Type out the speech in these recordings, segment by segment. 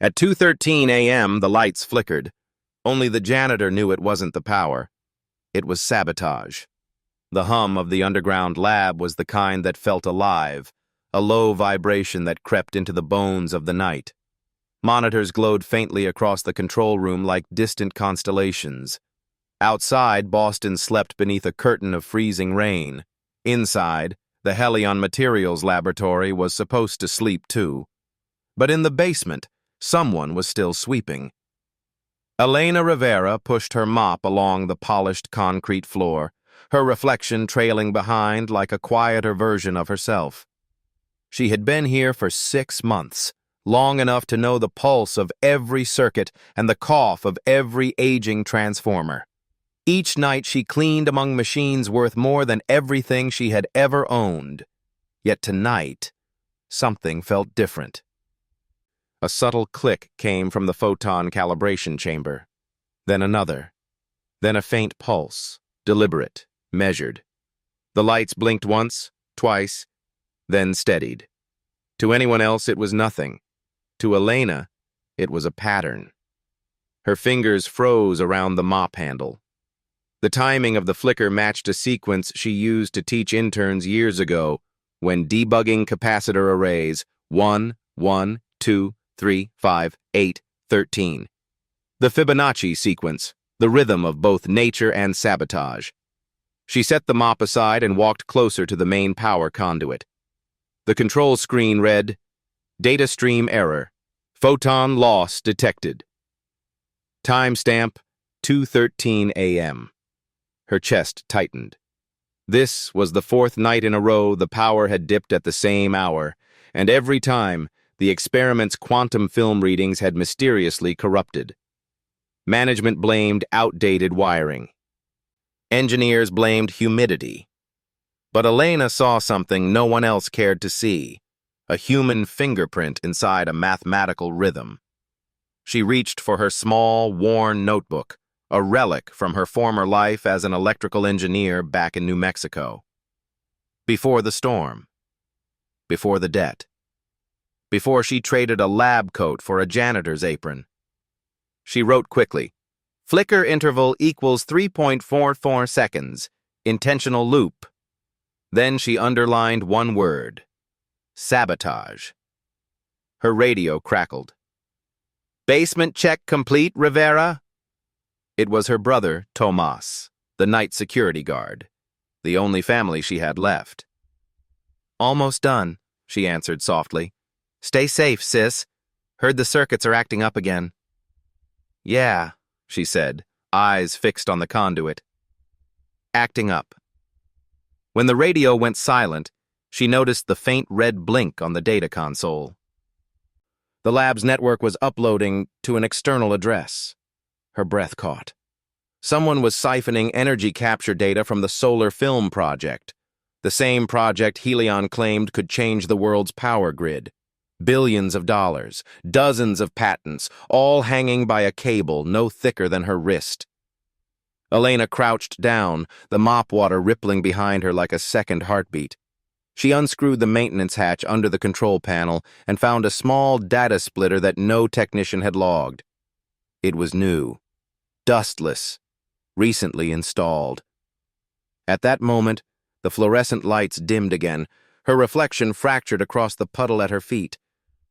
At 2:13 a.m., the lights flickered. Only the janitor knew it wasn't the power. It was sabotage. The hum of the underground lab was the kind that felt alive, a low vibration that crept into the bones of the night. Monitors glowed faintly across the control room like distant constellations. Outside, Boston slept beneath a curtain of freezing rain. Inside, the Helion materials laboratory was supposed to sleep too. But in the basement, someone was still sweeping. Elena Rivera pushed her mop along the polished concrete floor, her reflection trailing behind like a quieter version of herself. She had been here for 6 months, long enough to know the pulse of every circuit and the cough of every aging transformer. Each night she cleaned among machines worth more than everything she had ever owned. Yet tonight, something felt different. A subtle click came from the photon calibration chamber. Then another. Then a faint pulse, deliberate, measured. The lights blinked once, twice, then steadied. To anyone else, it was nothing. To Elena, it was a pattern. Her fingers froze around the mop handle. The timing of the flicker matched a sequence she used to teach interns years ago when debugging capacitor arrays 1, 1, 2, 3, 5, 8, 13. The Fibonacci sequence, the rhythm of both nature and sabotage. She set the mop aside and walked closer to the main power conduit. The control screen read, "Data stream error. Photon loss detected." Timestamp 2:13 a.m. Her chest tightened. This was the 4th night in a row the power had dipped at the same hour, and every time, the experiment's quantum film readings had mysteriously corrupted. Management blamed outdated wiring. Engineers blamed humidity. But Elena saw something no one else cared to see, a human fingerprint inside a mathematical rhythm. She reached for her small, worn notebook, a relic from her former life as an electrical engineer back in New Mexico. Before the storm. Before the debt. Before she traded a lab coat for a janitor's apron. She wrote quickly, "Flicker interval equals 3.44 seconds. Intentional loop." Then she underlined one word. Sabotage. Her radio crackled. "Basement check complete, Rivera?" It was her brother, Tomas, the night security guard, the only family she had left. "Almost done," she answered softly. "Stay safe, sis. Heard the circuits are acting up again." "Yeah," she said, eyes fixed on the conduit. Acting up. When the radio went silent, she noticed the faint red blink on the data console. The lab's network was uploading to an external address. Her breath caught. Someone was siphoning energy capture data from the solar film project, the same project Helion claimed could change the world's power grid. Billions of dollars, dozens of patents, all hanging by a cable no thicker than her wrist. Elena crouched down, the mop water rippling behind her like a second heartbeat. She unscrewed the maintenance hatch under the control panel and found a small data splitter that no technician had logged. It was new, dustless, recently installed. At that moment, the fluorescent lights dimmed again. Her reflection fractured across the puddle at her feet.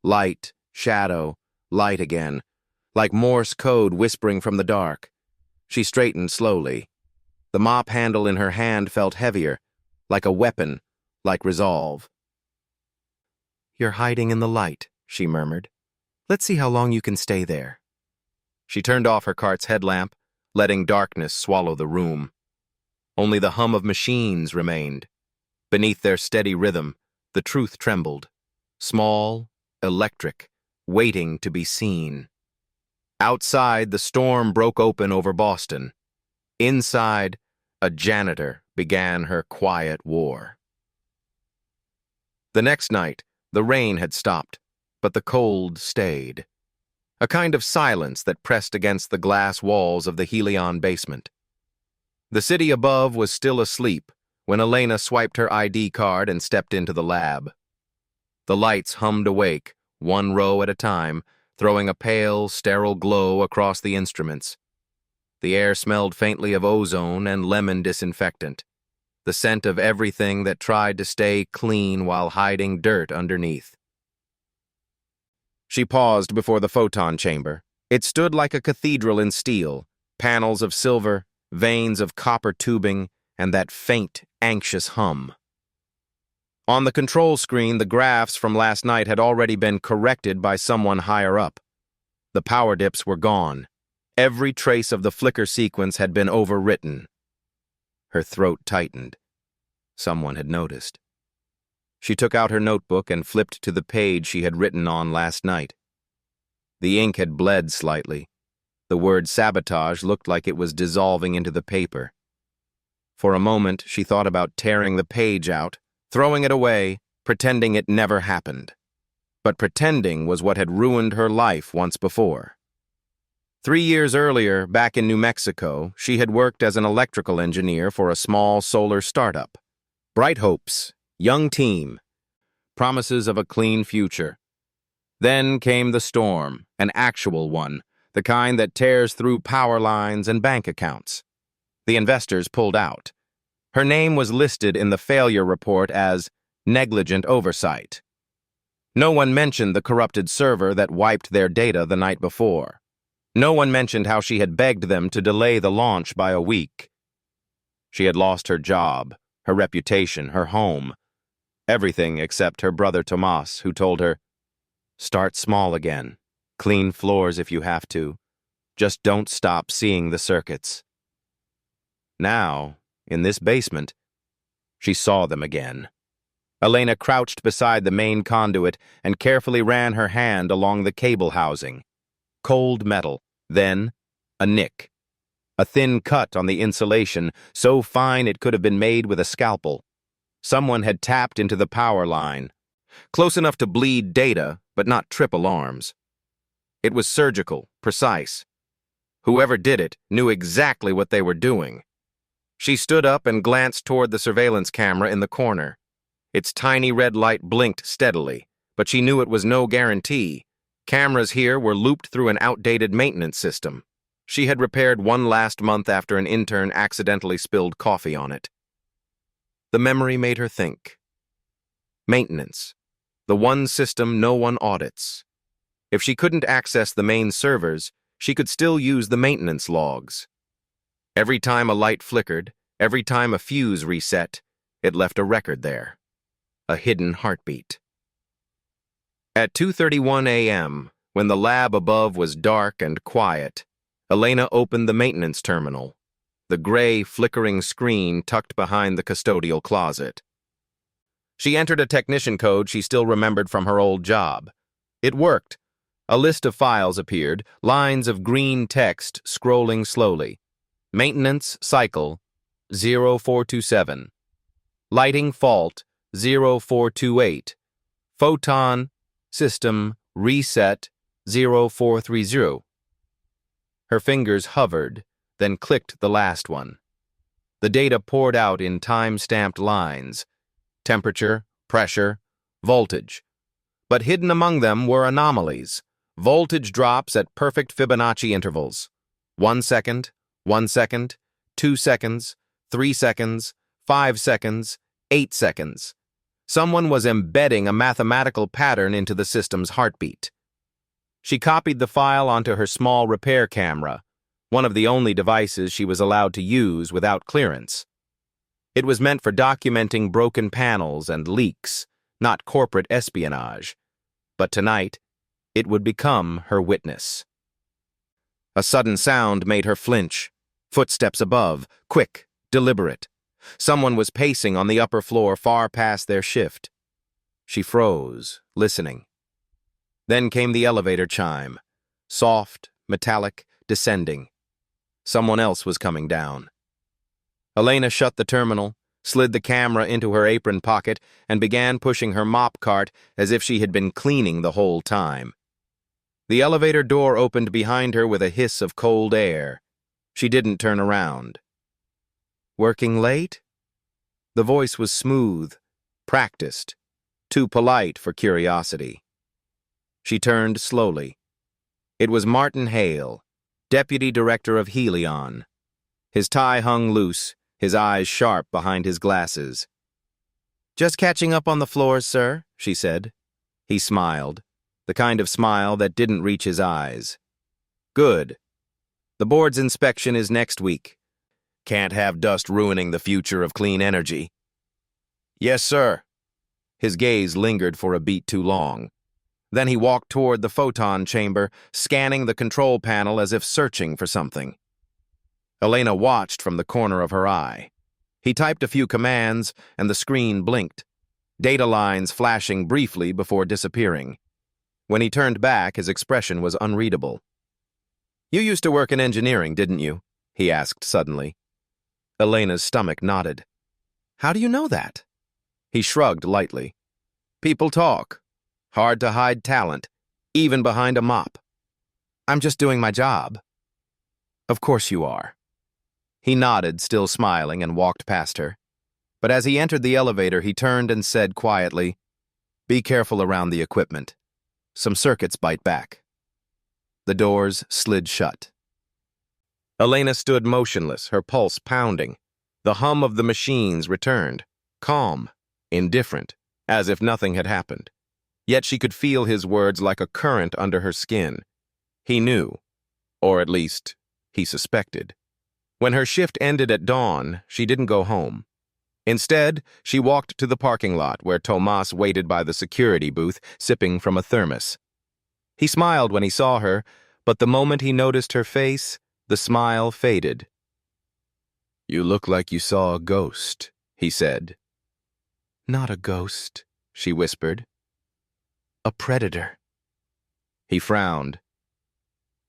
Light, shadow, light again, like Morse code whispering from the dark. She straightened slowly. The mop handle in her hand felt heavier, like a weapon, like resolve. "You're hiding in the light," she murmured. "Let's see how long you can stay there." She turned off her cart's headlamp, letting darkness swallow the room. Only the hum of machines remained. Beneath their steady rhythm, the truth trembled. Small, electric, waiting to be seen. Outside, the storm broke open over Boston. Inside, a janitor began her quiet war. The next night, the rain had stopped, but the cold stayed. A kind of silence that pressed against the glass walls of the Helion basement. The city above was still asleep when Elena swiped her ID card and stepped into the lab. The lights hummed awake, one row at a time, throwing a pale, sterile glow across the instruments. The air smelled faintly of ozone and lemon disinfectant, the scent of everything that tried to stay clean while hiding dirt underneath. She paused before the photon chamber. It stood like a cathedral in steel, panels of silver, veins of copper tubing, and that faint, anxious hum. On the control screen, the graphs from last night had already been corrected by someone higher up. The power dips were gone. Every trace of the flicker sequence had been overwritten. Her throat tightened. Someone had noticed. She took out her notebook and flipped to the page she had written on last night. The ink had bled slightly. The word sabotage looked like it was dissolving into the paper. For a moment, she thought about tearing the page out, throwing it away, pretending it never happened. But pretending was what had ruined her life once before. 3 years earlier, back in New Mexico, she had worked as an electrical engineer for a small solar startup. Bright hopes, young team, promises of a clean future. Then came the storm, an actual one, the kind that tears through power lines and bank accounts. The investors pulled out. Her name was listed in the failure report as negligent oversight. No one mentioned the corrupted server that wiped their data the night before. No one mentioned how she had begged them to delay the launch by a week. She had lost her job, her reputation, her home, everything except her brother Tomas, who told her, "Start small again. Clean floors if you have to. Just don't stop seeing the circuits." Now, in this basement, she saw them again. Elena crouched beside the main conduit and carefully ran her hand along the cable housing. Cold metal, then a nick. A thin cut on the insulation, so fine it could have been made with a scalpel. Someone had tapped into the power line. Close enough to bleed data, but not trip alarms. It was surgical, precise. Whoever did it knew exactly what they were doing. She stood up and glanced toward the surveillance camera in the corner. Its tiny red light blinked steadily, but she knew it was no guarantee. Cameras here were looped through an outdated maintenance system. She had repaired one last month after an intern accidentally spilled coffee on it. The memory made her think. Maintenance. The one system no one audits. If she couldn't access the main servers, she could still use the maintenance logs. Every time a light flickered, every time a fuse reset, it left a record there. A hidden heartbeat. At 2:31 a.m., when the lab above was dark and quiet, Elena opened the maintenance terminal, the gray, flickering screen tucked behind the custodial closet. She entered a technician code she still remembered from her old job. It worked. A list of files appeared, lines of green text scrolling slowly. Maintenance cycle 0427. Lighting fault 0428. Photon system reset 0430. Her fingers hovered, then clicked the last one. The data poured out in time-stamped lines. Temperature, pressure, voltage. But hidden among them were anomalies. Voltage drops at perfect Fibonacci intervals. 1 second, 1 second, 2 seconds, 3 seconds, 5 seconds, 8 seconds. Someone was embedding a mathematical pattern into the system's heartbeat. She copied the file onto her small repair camera, one of the only devices she was allowed to use without clearance. It was meant for documenting broken panels and leaks, not corporate espionage. But tonight, it would become her witness. A sudden sound made her flinch. Footsteps above, quick, deliberate. Someone was pacing on the upper floor far past their shift. She froze, listening. Then came the elevator chime. Soft, metallic, descending. Someone else was coming down. Elena shut the terminal, slid the camera into her apron pocket, and began pushing her mop cart as if she had been cleaning the whole time. The elevator door opened behind her with a hiss of cold air. She didn't turn around. "Working late?" The voice was smooth, practiced, too polite for curiosity. She turned slowly. It was Martin Hale, Deputy Director of Helion. His tie hung loose, his eyes sharp behind his glasses. "Just catching up on the floors, sir," she said. He smiled, the kind of smile that didn't reach his eyes. "Good. The board's inspection is next week. Can't have dust ruining the future of clean energy." "Yes, sir." His gaze lingered for a beat too long. Then he walked toward the photon chamber, scanning the control panel as if searching for something. Elena watched from the corner of her eye. He typed a few commands, and the screen blinked, data lines flashing briefly before disappearing. When he turned back, his expression was unreadable. "You used to work in engineering, didn't you?" he asked suddenly. Elena's stomach nodded. "How do you know that?" He shrugged lightly. "People talk. Hard to hide talent, even behind a mop." "I'm just doing my job." "Of course you are." He nodded, still smiling, and walked past her. But as he entered the elevator, he turned and said quietly, "Be careful around the equipment. Some circuits bite back." The doors slid shut. Elena stood motionless, her pulse pounding. The hum of the machines returned, calm, indifferent, as if nothing had happened. Yet she could feel his words like a current under her skin. He knew, or at least, he suspected. When her shift ended at dawn, she didn't go home. Instead, she walked to the parking lot where Tomas waited by the security booth, sipping from a thermos. He smiled when he saw her, but the moment he noticed her face, the smile faded. "You look like you saw a ghost," he said. "Not a ghost," she whispered. "A predator." He frowned.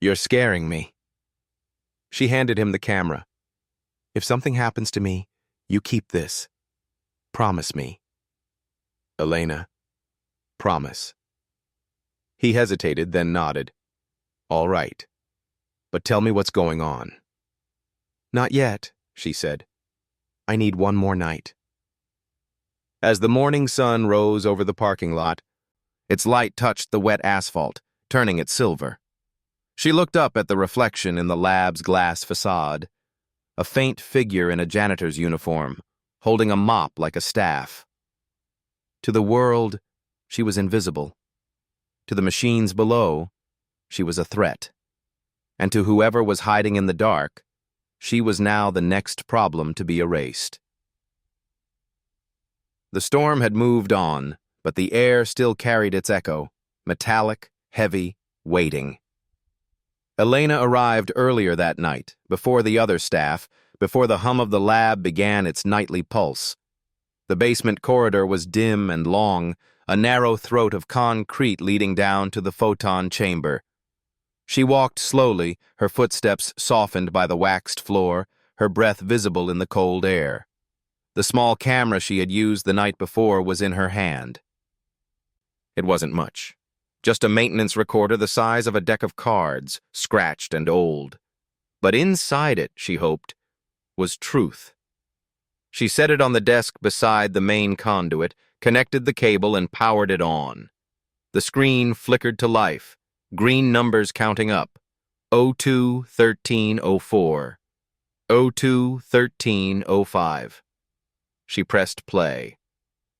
"You're scaring me." She handed him the camera. "If something happens to me, you keep this. Promise me." "Elena, promise." He hesitated, then nodded. "All right. But tell me what's going on." "Not yet," she said. "I need one more night." As the morning sun rose over the parking lot, its light touched the wet asphalt, turning it silver. She looked up at the reflection in the lab's glass facade, a faint figure in a janitor's uniform, holding a mop like a staff. To the world, she was invisible. To the machines below, she was a threat. And to whoever was hiding in the dark, she was now the next problem to be erased. The storm had moved on, but the air still carried its echo, metallic, heavy, waiting. Elena arrived earlier that night, before the other staff, before the hum of the lab began its nightly pulse. The basement corridor was dim and long, a narrow throat of concrete leading down to the photon chamber. She walked slowly, her footsteps softened by the waxed floor, her breath visible in the cold air. The small camera she had used the night before was in her hand. It wasn't much. Just a maintenance recorder the size of a deck of cards, scratched and old. But inside it, she hoped, was truth. She set it on the desk beside the main conduit, connected the cable, and powered it on. The screen flickered to life, green numbers counting up. 02-1304. 02-1305. She pressed play.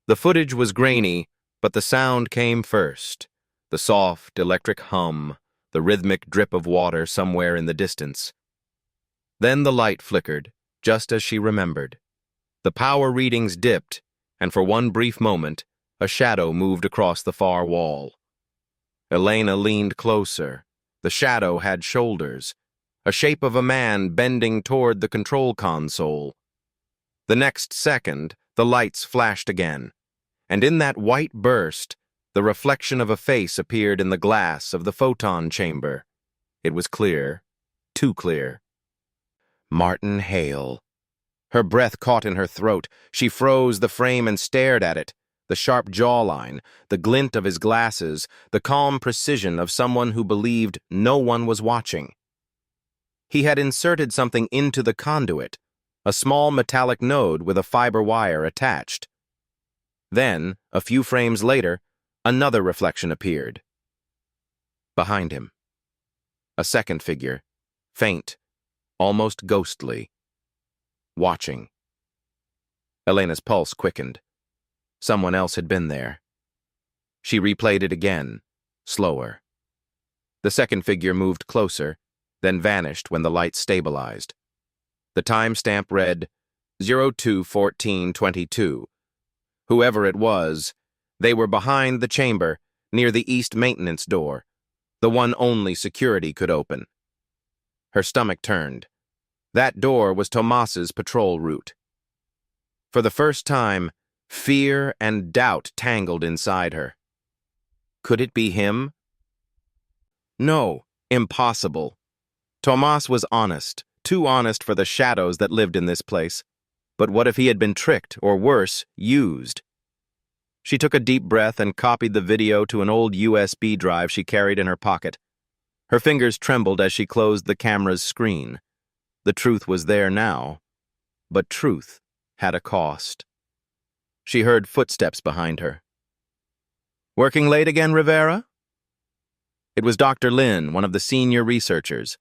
The footage was grainy, but the sound came first. The soft, electric hum, the rhythmic drip of water somewhere in the distance. Then the light flickered, just as she remembered. The power readings dipped, and for one brief moment, a shadow moved across the far wall. Elena leaned closer. The shadow had shoulders, a shape of a man bending toward the control console. The next second, the lights flashed again, and in that white burst, the reflection of a face appeared in the glass of the photon chamber. It was clear, too clear. Martin Hale. Her breath caught in her throat. She froze the frame and stared at it. The sharp jawline, the glint of his glasses, the calm precision of someone who believed no one was watching. He had inserted something into the conduit, a small metallic node with a fiber wire attached. Then, a few frames later, another reflection appeared. Behind him. A second figure, faint, almost ghostly, watching. Elena's pulse quickened. Someone else had been there. She replayed it again, slower. The second figure moved closer, then vanished when the light stabilized. The timestamp read 02:14:22. Whoever it was, they were behind the chamber, near the east maintenance door, the one only security could open. Her stomach turned. That door was Tomas's patrol route. For the first time, fear and doubt tangled inside her. Could it be him? No, impossible. Tomas was honest, too honest for the shadows that lived in this place. But what if he had been tricked, or worse, used? She took a deep breath and copied the video to an old USB drive she carried in her pocket. Her fingers trembled as she closed the camera's screen. The truth was there now, but truth had a cost. She heard footsteps behind her. "Working late again, Rivera?" It was Dr. Lin, one of the senior researchers,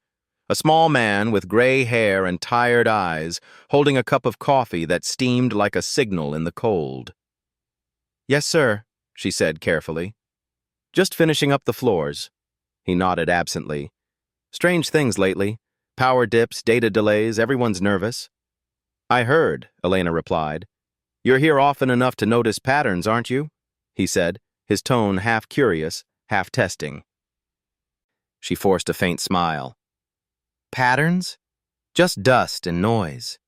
a small man with gray hair and tired eyes, holding a cup of coffee that steamed like a signal in the cold. "Yes, sir," she said carefully. "Just finishing up the floors." He nodded absently. "Strange things lately. Power dips, data delays, everyone's nervous." "I heard," Elena replied. "You're here often enough to notice patterns, aren't you?" he said, his tone half curious, half testing. She forced a faint smile. "Patterns? Just dust and noise."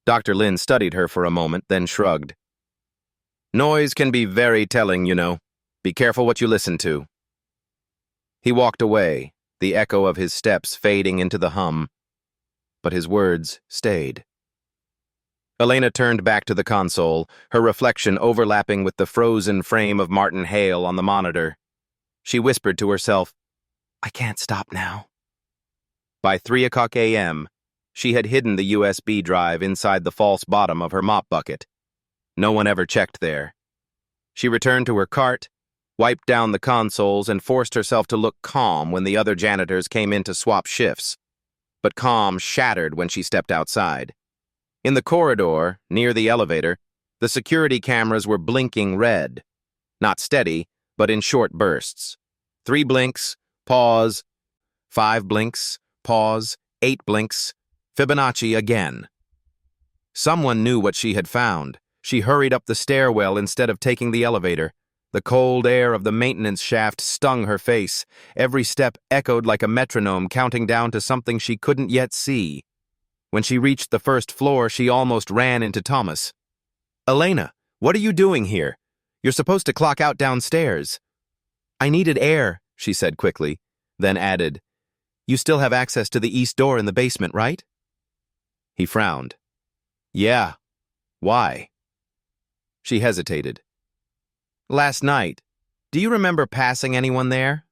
Dr. Lin studied her for a moment, then shrugged. "Noise can be very telling, you know. Be careful what you listen to." He walked away, the echo of his steps fading into the hum. But his words stayed. Elena turned back to the console, her reflection overlapping with the frozen frame of Martin Hale on the monitor. She whispered to herself, "I can't stop now." By 3:00 a.m., she had hidden the USB drive inside the false bottom of her mop bucket. No one ever checked there. She returned to her cart, wiped down the consoles, and forced herself to look calm when the other janitors came in to swap shifts. But calm shattered when she stepped outside. In the corridor, near the elevator, the security cameras were blinking red. Not steady, but in short bursts. 3 blinks, pause, 5 blinks, pause, 8 blinks, Fibonacci again. Someone knew what she had found. She hurried up the stairwell instead of taking the elevator. The cold air of the maintenance shaft stung her face. Every step echoed like a metronome counting down to something she couldn't yet see. When she reached the first floor, she almost ran into Thomas. "Elena, what are you doing here? You're supposed to clock out downstairs." "I needed air," she said quickly, then added, "You still have access to the east door in the basement, right?" He frowned. "Yeah. Why?" She hesitated. "Last night, do you remember passing anyone there?"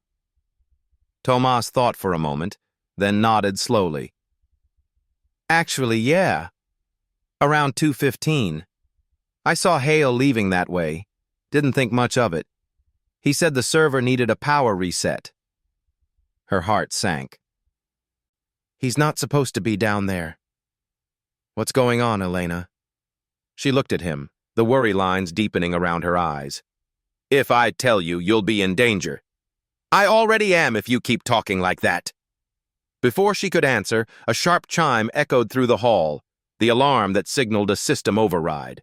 Tomas thought for a moment, then nodded slowly. "Actually, yeah. Around 2:15. I saw Hale leaving that way. Didn't think much of it. He said the server needed a power reset." Her heart sank. "He's not supposed to be down there." "What's going on, Elena?" She looked at him, the worry lines deepening around her eyes. "If I tell you, you'll be in danger." "I already am if you keep talking like that." Before she could answer, a sharp chime echoed through the hall, the alarm that signaled a system override.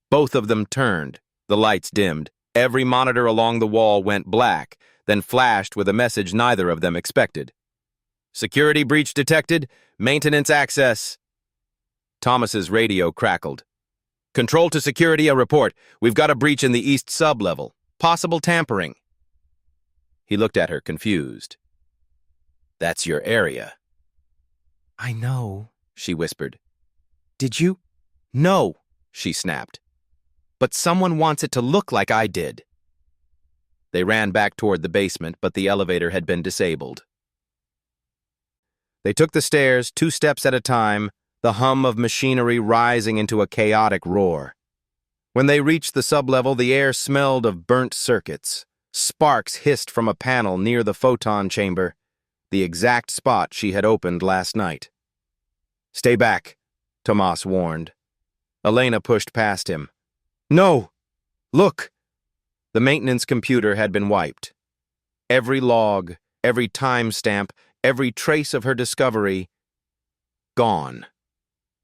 Both of them turned, the lights dimmed, every monitor along the wall went black, then flashed with a message neither of them expected. "Security breach detected, maintenance access." Thomas's radio crackled. "Control to security, a report. We've got a breach in the east sublevel. Possible tampering." He looked at her, confused. "That's your area." "I know," she whispered. "Did you?" "No," she snapped. "But someone wants it to look like I did." They ran back toward the basement, but the elevator had been disabled. They took the stairs 2 steps at a time, the hum of machinery rising into a chaotic roar. When they reached the sublevel, the air smelled of burnt circuits. Sparks hissed from a panel near the photon chamber. the exact spot she had opened last night. "Stay back," Tomas warned. Elena pushed past him. "No! Look!" The maintenance computer had been wiped. Every log, every timestamp, every trace of her discovery, gone.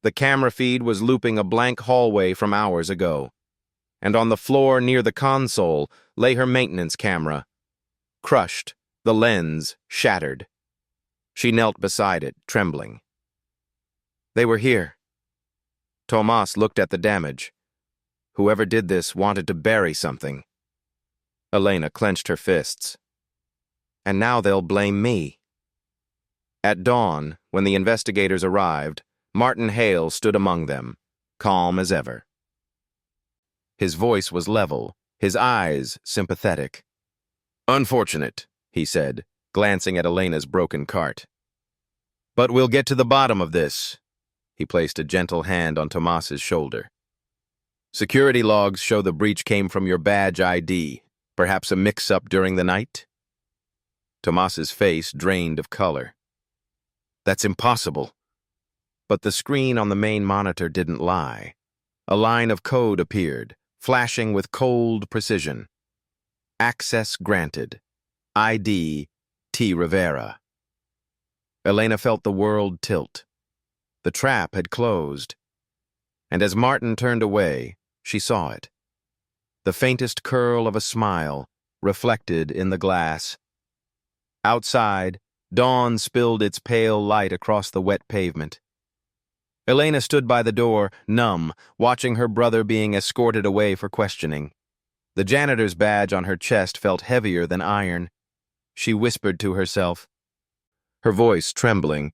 The camera feed was looping a blank hallway from hours ago, and on the floor near the console lay her maintenance camera, crushed, the lens shattered. She knelt beside it, trembling. They were here. Tomas looked at the damage. Whoever did this wanted to bury something. Elena clenched her fists. And now they'll blame me. At dawn, when the investigators arrived, Martin Hale stood among them, calm as ever. His voice was level, his eyes sympathetic. "Unfortunate," he said, glancing at Elena's broken cart. "But we'll get to the bottom of this." He placed a gentle hand on Tomas's shoulder. "Security logs show the breach came from your badge ID. Perhaps a mix-up during the night?" Tomas's face drained of color. "That's impossible." But the screen on the main monitor didn't lie. A line of code appeared, flashing with cold precision. "Access granted. ID T. Rivera." Elena felt the world tilt. The trap had closed. And as Martin turned away, she saw it. The faintest curl of a smile reflected in the glass. Outside, dawn spilled its pale light across the wet pavement. Elena stood by the door, numb, watching her brother being escorted away for questioning. The janitor's badge on her chest felt heavier than iron. She whispered to herself, her voice trembling,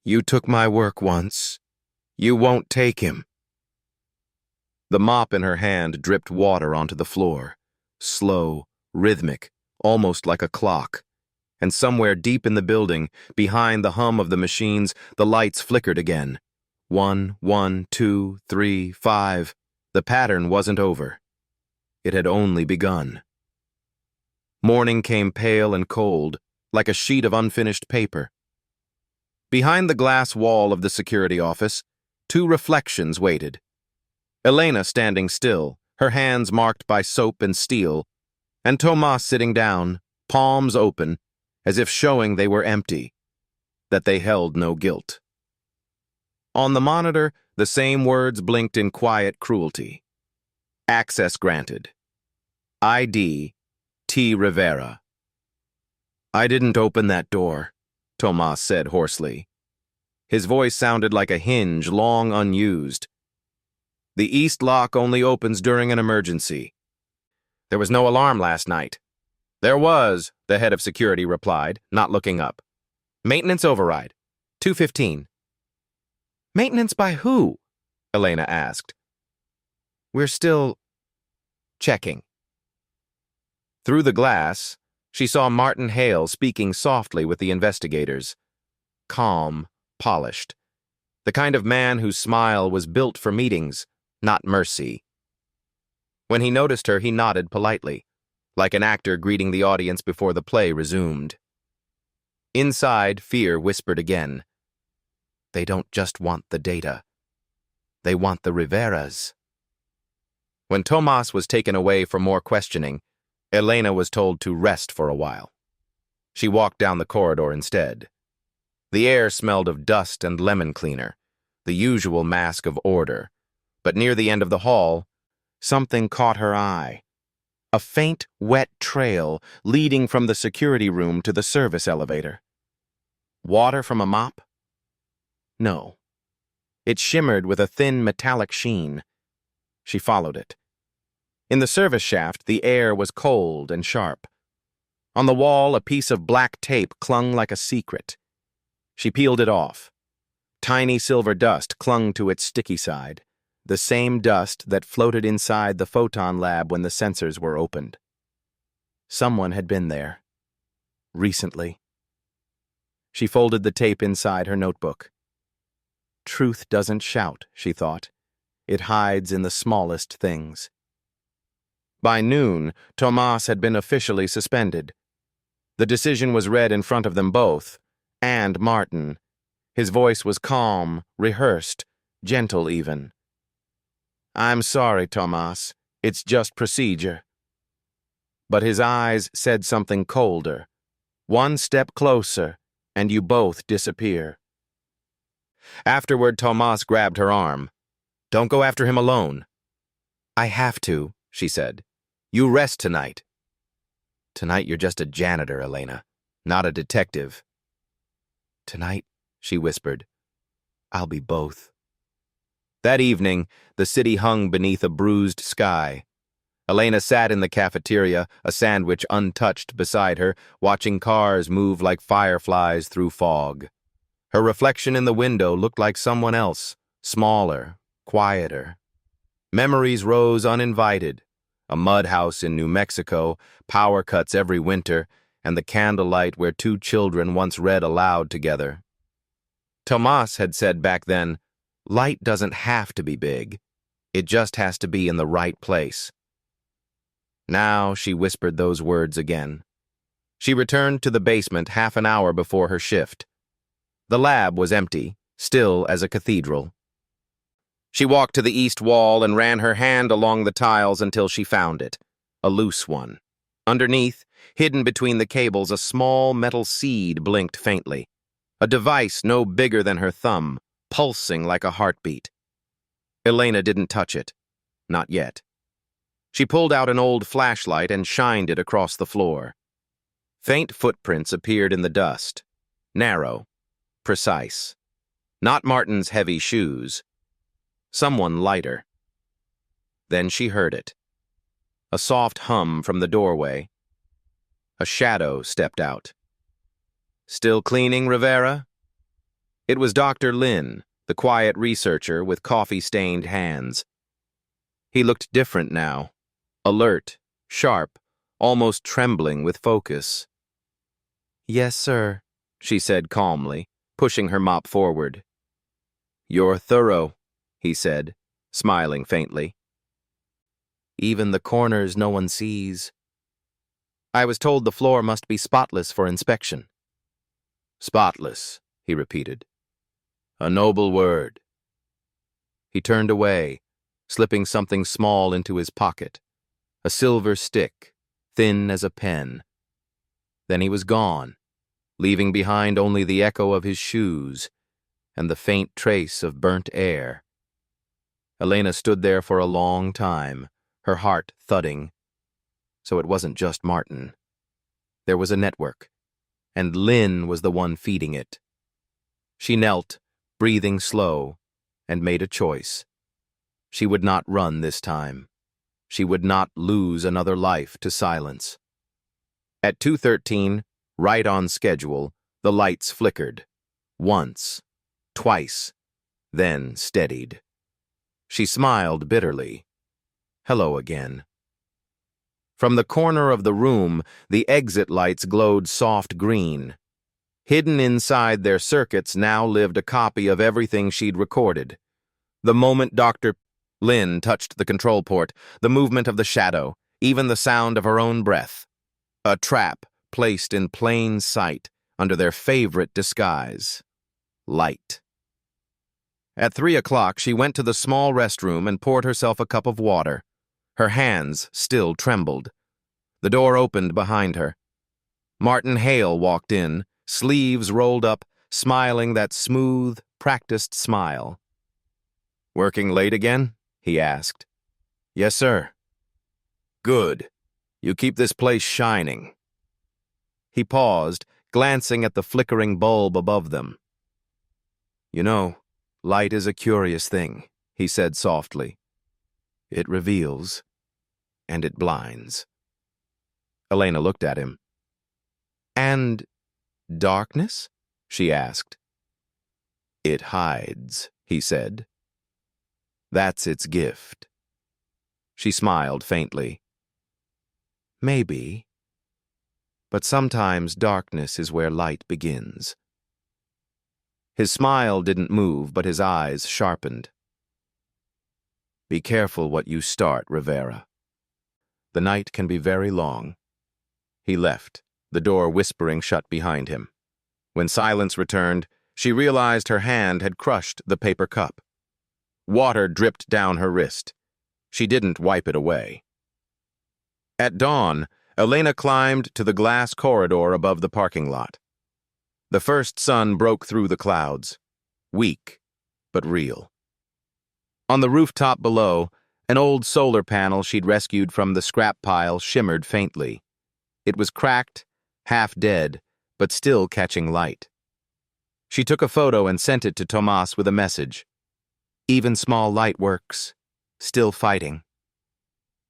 "You took my work once. You won't take him." The mop in her hand dripped water onto the floor, slow, rhythmic, almost like a clock. And somewhere deep in the building, behind the hum of the machines, the lights flickered again. 1, 1, 2, 3, 5. The pattern wasn't over. It had only begun. Morning came pale and cold, like a sheet of unfinished paper. Behind the glass wall of the security office, two reflections waited. Elena standing still, her hands marked by soap and steel, and Tomas sitting down, palms open, as if showing they were empty, that they held no guilt. On the monitor, the same words blinked in quiet cruelty. "Access granted. ID T. Rivera." "I didn't open that door," Tomas said hoarsely. His voice sounded like a hinge long unused. "The east lock only opens during an emergency." "There was no alarm last night." "There was," the head of security replied, not looking up. "Maintenance override. 2:15. "Maintenance by who?" Elena asked. "We're still checking." Through the glass, she saw Martin Hale speaking softly with the investigators. Calm, polished. The kind of man whose smile was built for meetings, not mercy. When he noticed her, he nodded politely, like an actor greeting the audience before the play resumed. Inside, fear whispered again. They don't just want the data. They want the Riveras. When Tomas was taken away for more questioning, Elena was told to rest for a while. She walked down the corridor instead. The air smelled of dust and lemon cleaner, the usual mask of order. But near the end of the hall, something caught her eye. A faint, wet trail leading from the security room to the service elevator. Water from a mop? No. It shimmered with a thin metallic sheen. She followed it. In the service shaft, the air was cold and sharp. On the wall, a piece of black tape clung like a secret. She peeled it off. Tiny silver dust clung to its sticky side, the same dust that floated inside the photon lab when the sensors were opened. Someone had been there. Recently. She folded the tape inside her notebook. Truth doesn't shout, she thought. It hides in the smallest things. By noon, Tomas had been officially suspended. The decision was read in front of them both, and Martin. His voice was calm, rehearsed, gentle even. "I'm sorry, Tomas. It's just procedure." But his eyes said something colder. "One step closer, and you both disappear." Afterward, Tomas grabbed her arm. "Don't go after him alone." "I have to," she said. "You rest tonight." "Tonight you're just a janitor, Elena, not a detective." "Tonight," she whispered, "I'll be both." That evening, the city hung beneath a bruised sky. Elena sat in the cafeteria, a sandwich untouched beside her, watching cars move like fireflies through fog. Her reflection in the window looked like someone else, smaller, quieter. Memories rose uninvited. A mud house in New Mexico, power cuts every winter, and the candlelight where two children once read aloud together. Tomas had said back then, "Light doesn't have to be big. It just has to be in the right place." Now she whispered those words again. She returned to the basement half an hour before her shift. The lab was empty, still as a cathedral. She walked to the east wall and ran her hand along the tiles until she found it, a loose one. Underneath, hidden between the cables, a small metal seed blinked faintly, a device no bigger than her thumb, pulsing like a heartbeat. Elena didn't touch it. Not yet. She pulled out an old flashlight and shined it across the floor. Faint footprints appeared in the dust. Narrow, precise. Not Martin's heavy shoes. Someone lighter. Then she heard it. A soft hum from the doorway. A shadow stepped out. "Still cleaning, Rivera?" It was Dr. Lin, the quiet researcher with coffee-stained hands. He looked different now. Alert, sharp, almost trembling with focus. "Yes, sir," she said calmly, pushing her mop forward. "You're thorough," he said, smiling faintly. "Even the corners no one sees." "I was told the floor must be spotless for inspection." "Spotless," he repeated. "A noble word." He turned away, slipping something small into his pocket. A silver stick, thin as a pen. Then he was gone, leaving behind only the echo of his shoes and the faint trace of burnt air. Elena stood there for a long time, her heart thudding. So it wasn't just Martin. There was a network, and Lynn was the one feeding it. She knelt, breathing slow, and made a choice. She would not run this time. She would not lose another life to silence. At 2:13, right on schedule, the lights flickered. Once, twice, then steadied. She smiled bitterly. Hello again. From the corner of the room, the exit lights glowed soft green. Hidden inside their circuits now lived a copy of everything she'd recorded. The moment Dr. Lin touched the control port, the movement of the shadow, even the sound of her own breath. A trap placed in plain sight under their favorite disguise. Light. At 3 o'clock, she went to the small restroom and poured herself a cup of water. Her hands still trembled. The door opened behind her. Martin Hale walked in, sleeves rolled up, smiling that smooth, practiced smile. "Working late again?" he asked. "Yes, sir." "Good. You keep this place shining." He paused, glancing at the flickering bulb above them. "You know, light is a curious thing," he said softly. "It reveals, and it blinds." Elena looked at him. "And darkness?" she asked. "It hides," he said. "That's its gift." She smiled faintly. "Maybe. But sometimes darkness is where light begins." His smile didn't move, but his eyes sharpened. "Be careful what you start, Rivera. The night can be very long." He left. the door whispering shut behind him. When silence returned, she realized her hand had crushed the paper cup. Water dripped down her wrist. She didn't wipe it away. At dawn, Elena climbed to the glass corridor above the parking lot. The first sun broke through the clouds, weak but real. On the rooftop below, an old solar panel she'd rescued from the scrap pile shimmered faintly. It was cracked, half dead, but still catching light. She took a photo and sent it to Tomas with a message. "Even small light works. Still fighting."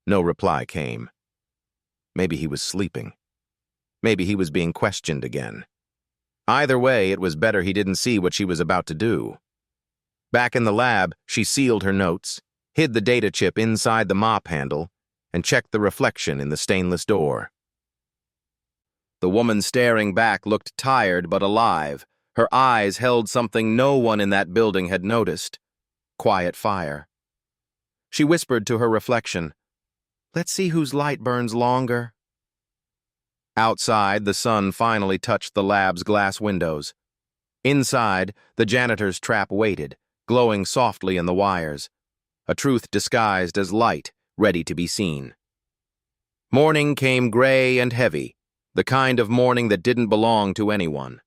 No reply came. Maybe he was sleeping. Maybe he was being questioned again. Either way, it was better he didn't see what she was about to do. Back in the lab, she sealed her notes, hid the data chip inside the mop handle, and checked the reflection in the stainless door. The woman staring back looked tired but alive. Her eyes held something no one in that building had noticed: quiet fire. She whispered to her reflection, "Let's see whose light burns longer." Outside, the sun finally touched the lab's glass windows. Inside, the janitor's trap waited, glowing softly in the wires, a truth disguised as light, ready to be seen. Morning came gray and heavy, the kind of morning that didn't belong to anyone.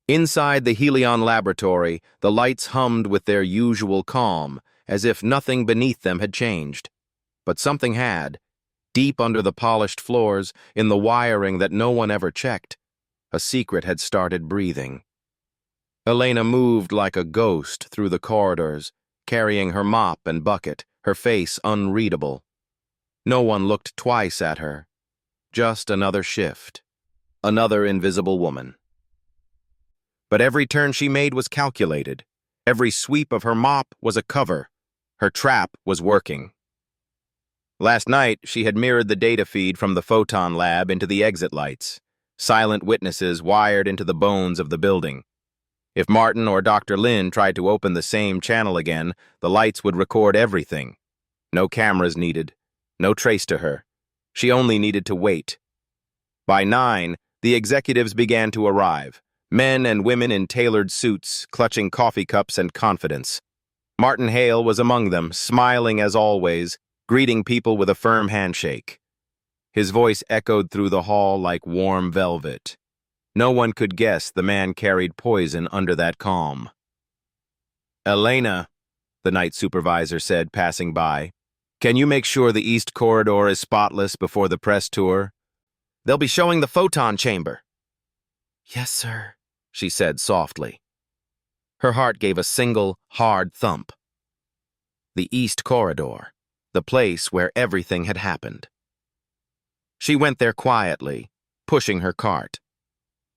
Inside the Helion laboratory, the lights hummed with their usual calm, as if nothing beneath them had changed. But something had. Deep under the polished floors, in the wiring that no one ever checked, a secret had started breathing. Elena moved like a ghost through the corridors, carrying her mop and bucket, her face unreadable. No one looked twice at her. Just another shift. Another invisible woman. But every turn she made was calculated. Every sweep of her mop was a cover. Her trap was working. Last night, she had mirrored the data feed from the photon lab into the exit lights, silent witnesses wired into the bones of the building. If Martin or Dr. Lin tried to open the same channel again, the lights would record everything. No cameras needed, no trace to her. She only needed to wait. By 9, the executives began to arrive, men and women in tailored suits, clutching coffee cups and confidence. Martin Hale was among them, smiling as always, greeting people with a firm handshake. His voice echoed through the hall like warm velvet. No one could guess the man carried poison under that calm. "Elena," the night supervisor said, passing by, "can you make sure the East Corridor is spotless before the press tour? They'll be showing the photon chamber." "Yes, sir," she said softly. Her heart gave a single, hard thump. The East Corridor, the place where everything had happened. She went there quietly, pushing her cart.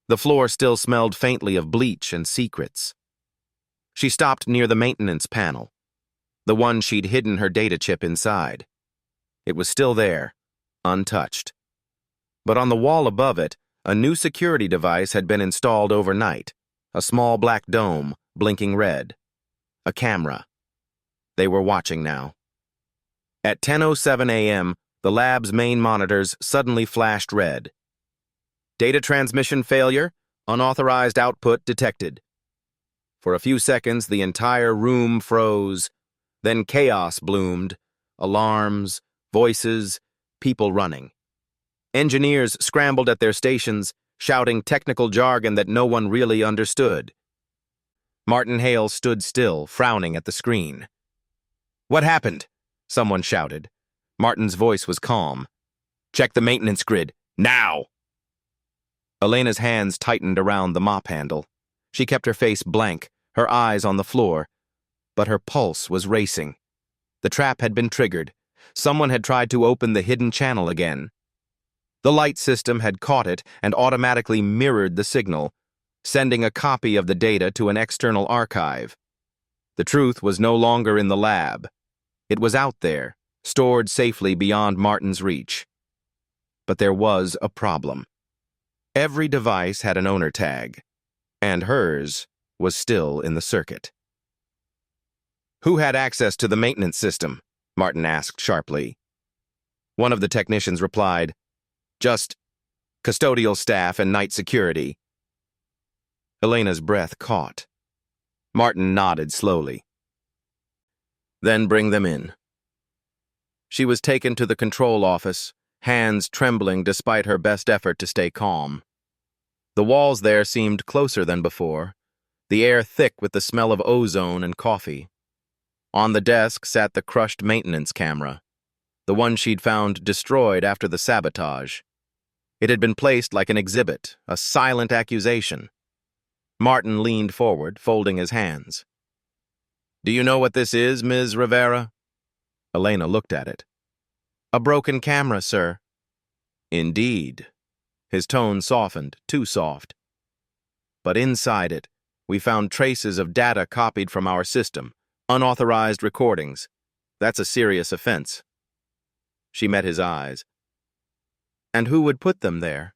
The floor still smelled faintly of bleach and secrets. She stopped near the maintenance panel, the one she'd hidden her data chip inside. It was still there, untouched. But on the wall above it, a new security device had been installed overnight, a small black dome, blinking red. A camera. They were watching now. At 10:07 a.m., the lab's main monitors suddenly flashed red. "Data transmission failure, unauthorized output detected." For a few seconds, the entire room froze. Then chaos bloomed. Alarms, voices, people running. Engineers scrambled at their stations, shouting technical jargon that no one really understood. Martin Hale stood still, frowning at the screen. "What happened?" someone shouted. Martin's voice was calm. "Check the maintenance grid, now!" Elena's hands tightened around the mop handle. She kept her face blank, her eyes on the floor. But her pulse was racing. The trap had been triggered. Someone had tried to open the hidden channel again. The light system had caught it and automatically mirrored the signal, sending a copy of the data to an external archive. The truth was no longer in the lab. It was out there, stored safely beyond Martin's reach. But there was a problem. Every device had an owner tag, and hers was still in the circuit. "Who had access to the maintenance system?" Martin asked sharply. One of the technicians replied, "Just custodial staff and night security. Elena's breath caught. Martin nodded slowly. Then bring them in. She was taken to the control office, hands trembling despite her best effort to stay calm. The walls there seemed closer than before, the air thick with the smell of ozone and coffee. On the desk sat the crushed maintenance camera, the one she'd found destroyed after the sabotage. It had been placed like an exhibit, a silent accusation. Martin leaned forward, folding his hands. "Do you know what this is, Ms. Rivera?" Elena looked at it. "A broken camera, sir." "Indeed." His tone softened, too soft. "But inside it, we found traces of data copied from our system, unauthorized recordings. That's a serious offense." She met his eyes. "And who would put them there?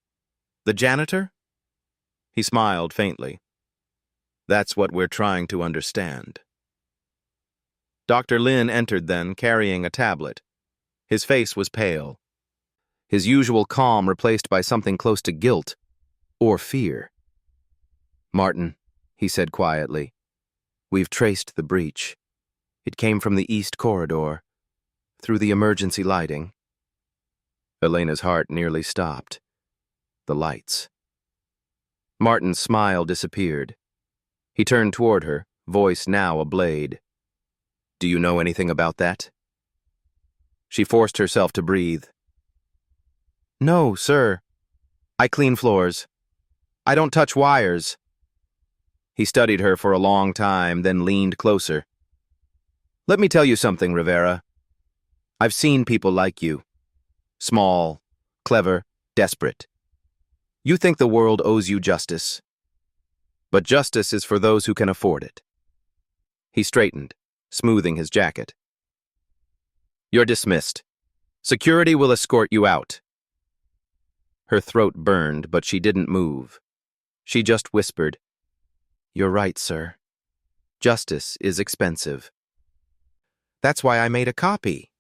The janitor?" He smiled faintly. "That's what we're trying to understand." Dr. Lin entered then, carrying a tablet. His face was pale, his usual calm replaced by something close to guilt or fear. "Martin," he said quietly, "we've traced the breach. It came from the east corridor, through the emergency lighting." Elena's heart nearly stopped. The lights. Martin's smile disappeared. He turned toward her, voice now a blade. "Do you know anything about that?" She forced herself to breathe. "No, sir. I clean floors. I don't touch wires." He studied her for a long time, then leaned closer. "Let me tell you something, Rivera. I've seen people like you. Small, clever, desperate. You think the world owes you justice. But justice is for those who can afford it." He straightened, smoothing his jacket. "You're dismissed. Security will escort you out." Her throat burned, but she didn't move. She just whispered, "You're right, sir. Justice is expensive." "That's why I made a copy."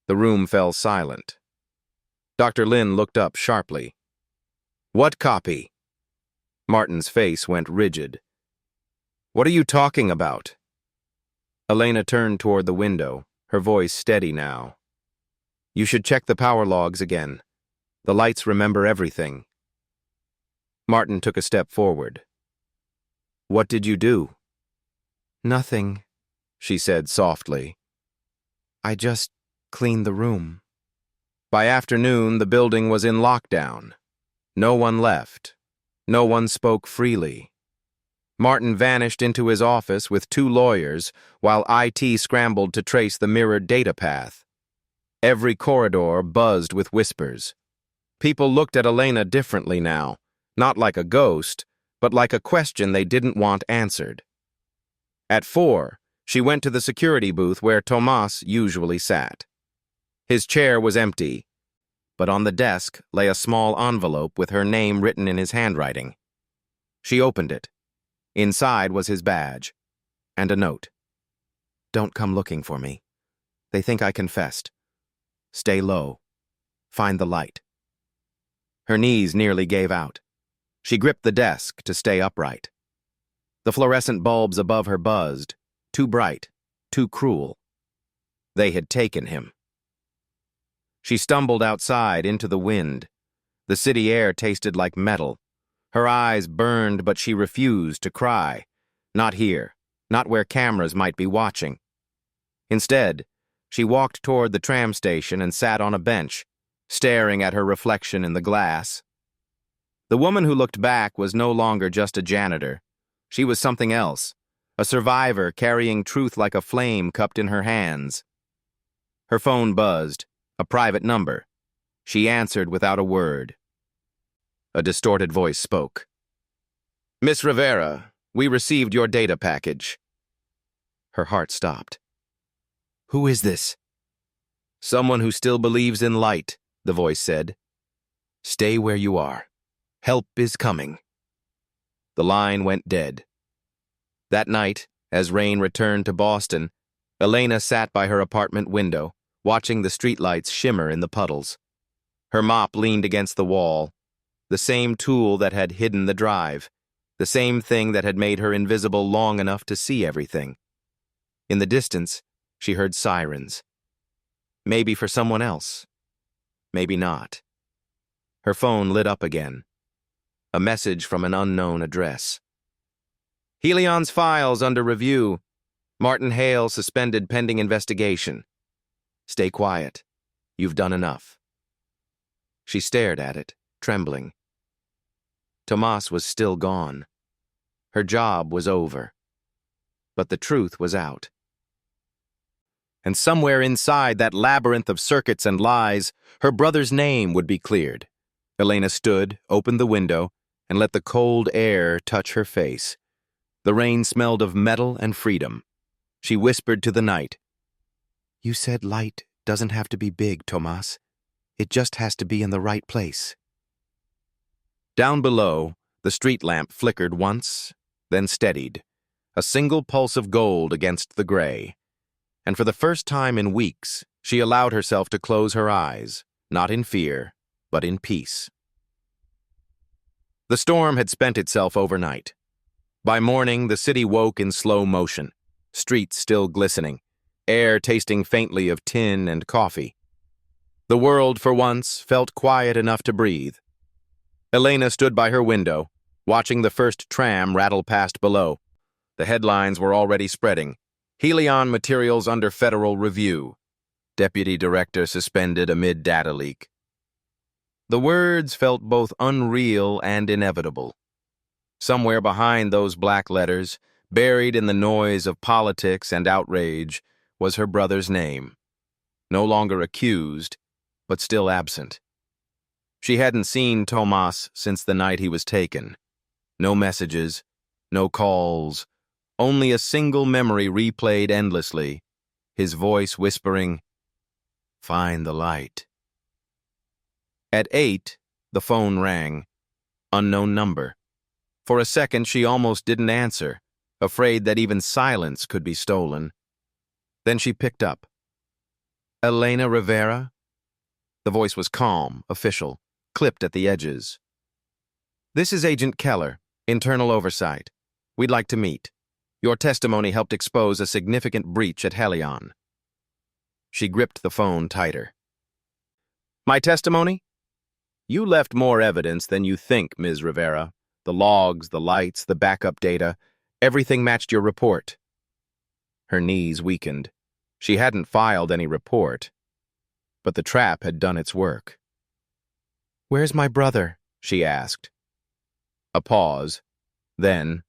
The room fell silent. Dr. Lin looked up sharply. "What copy?" Martin's face went rigid. "What are you talking about?" Elena turned toward the window, her voice steady now. "You should check the power logs again. The lights remember everything." Martin took a step forward. "What did you do?" "Nothing," she said softly. "I just cleaned the room." By afternoon, the building was in lockdown. No one left. No one spoke freely. Martin vanished into his office with 2 lawyers while IT scrambled to trace the mirrored data path. Every corridor buzzed with whispers. People looked at Elena differently now, not like a ghost, but like a question they didn't want answered. At 4, she went to the security booth where Tomas usually sat. His chair was empty, but on the desk lay a small envelope with her name written in his handwriting. She opened it. Inside was his badge, and a note. "Don't come looking for me. They think I confessed. Stay low. Find the light." Her knees nearly gave out. She gripped the desk to stay upright. The fluorescent bulbs above her buzzed, too bright, too cruel. They had taken him. She stumbled outside into the wind. The city air tasted like metal. Her eyes burned, but she refused to cry. Not here, not where cameras might be watching. Instead, she walked toward the tram station and sat on a bench, staring at her reflection in the glass. The woman who looked back was no longer just a janitor. She was something else, a survivor carrying truth like a flame cupped in her hands. Her phone buzzed, a private number. She answered without a word. A distorted voice spoke. "Miss Rivera, we received your data package." Her heart stopped. "Who is this?" "Someone who still believes in light," the voice said. "Stay where you are. Help is coming." The line went dead. That night, as rain returned to Boston, Elena sat by her apartment window, watching the streetlights shimmer in the puddles. Her mop leaned against the wall, the same tool that had hidden the drive, the same thing that had made her invisible long enough to see everything. In the distance, she heard sirens. Maybe for someone else. Maybe not. Her phone lit up again. A message from an unknown address. Helion's files under review. Martin Hale suspended pending investigation. Stay quiet. You've done enough. She stared at it, trembling. Tomas was still gone. Her job was over. But the truth was out. And somewhere inside that labyrinth of circuits and lies, her brother's name would be cleared. Elena stood, opened the window, and let the cold air touch her face. The rain smelled of metal and freedom. She whispered to the night. You said light doesn't have to be big, Tomas. It just has to be in the right place. Down below, the street lamp flickered once, then steadied, a single pulse of gold against the gray. And for the first time in weeks, she allowed herself to close her eyes, not in fear, but in peace. The storm had spent itself overnight. By morning, the city woke in slow motion, streets still glistening, air tasting faintly of tin and coffee. The world, for once, felt quiet enough to breathe. Elena stood by her window, watching the first tram rattle past below. The headlines were already spreading. Helion materials under federal review. Deputy director suspended amid data leak. The words felt both unreal and inevitable. Somewhere behind those black letters, buried in the noise of politics and outrage, was her brother's name. No longer accused, but still absent. She hadn't seen Tomas since the night he was taken. No messages, no calls, only a single memory replayed endlessly, his voice whispering, "Find the light." At 8, the phone rang. Unknown number. For a second, she almost didn't answer, afraid that even silence could be stolen. Then she picked up. Elena Rivera? The voice was calm, official, clipped at the edges. This is Agent Keller, Internal Oversight. We'd like to meet. Your testimony helped expose a significant breach at Helion. She gripped the phone tighter. My testimony? You left more evidence than you think, Ms. Rivera. The logs, the lights, the backup data, everything matched your report. Her knees weakened. She hadn't filed any report, but the trap had done its work. Where's my brother? She asked. A pause. Then,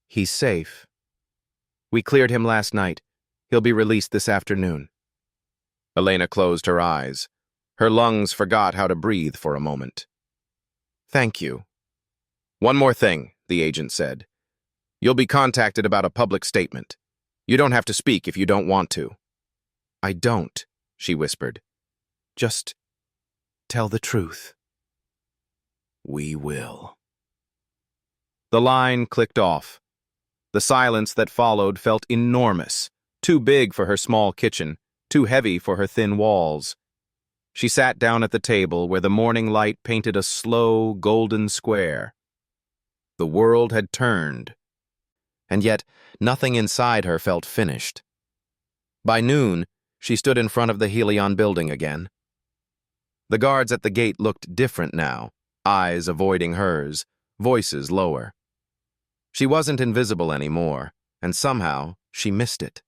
he's safe. We cleared him last night. He'll be released this afternoon. Elena closed her eyes. Her lungs forgot how to breathe for a moment. Thank you. One more thing, the agent said. You'll be contacted about a public statement. You don't have to speak if you don't want to. I don't, she whispered. Just tell the truth. We will. The line clicked off. The silence that followed felt enormous, too big for her small kitchen, too heavy for her thin walls. She sat down at the table where the morning light painted a slow, golden square. The world had turned, and yet nothing inside her felt finished. By noon, she stood in front of the Helion building again. The guards at the gate looked different now, eyes avoiding hers, voices lower. She wasn't invisible anymore, and somehow she missed it.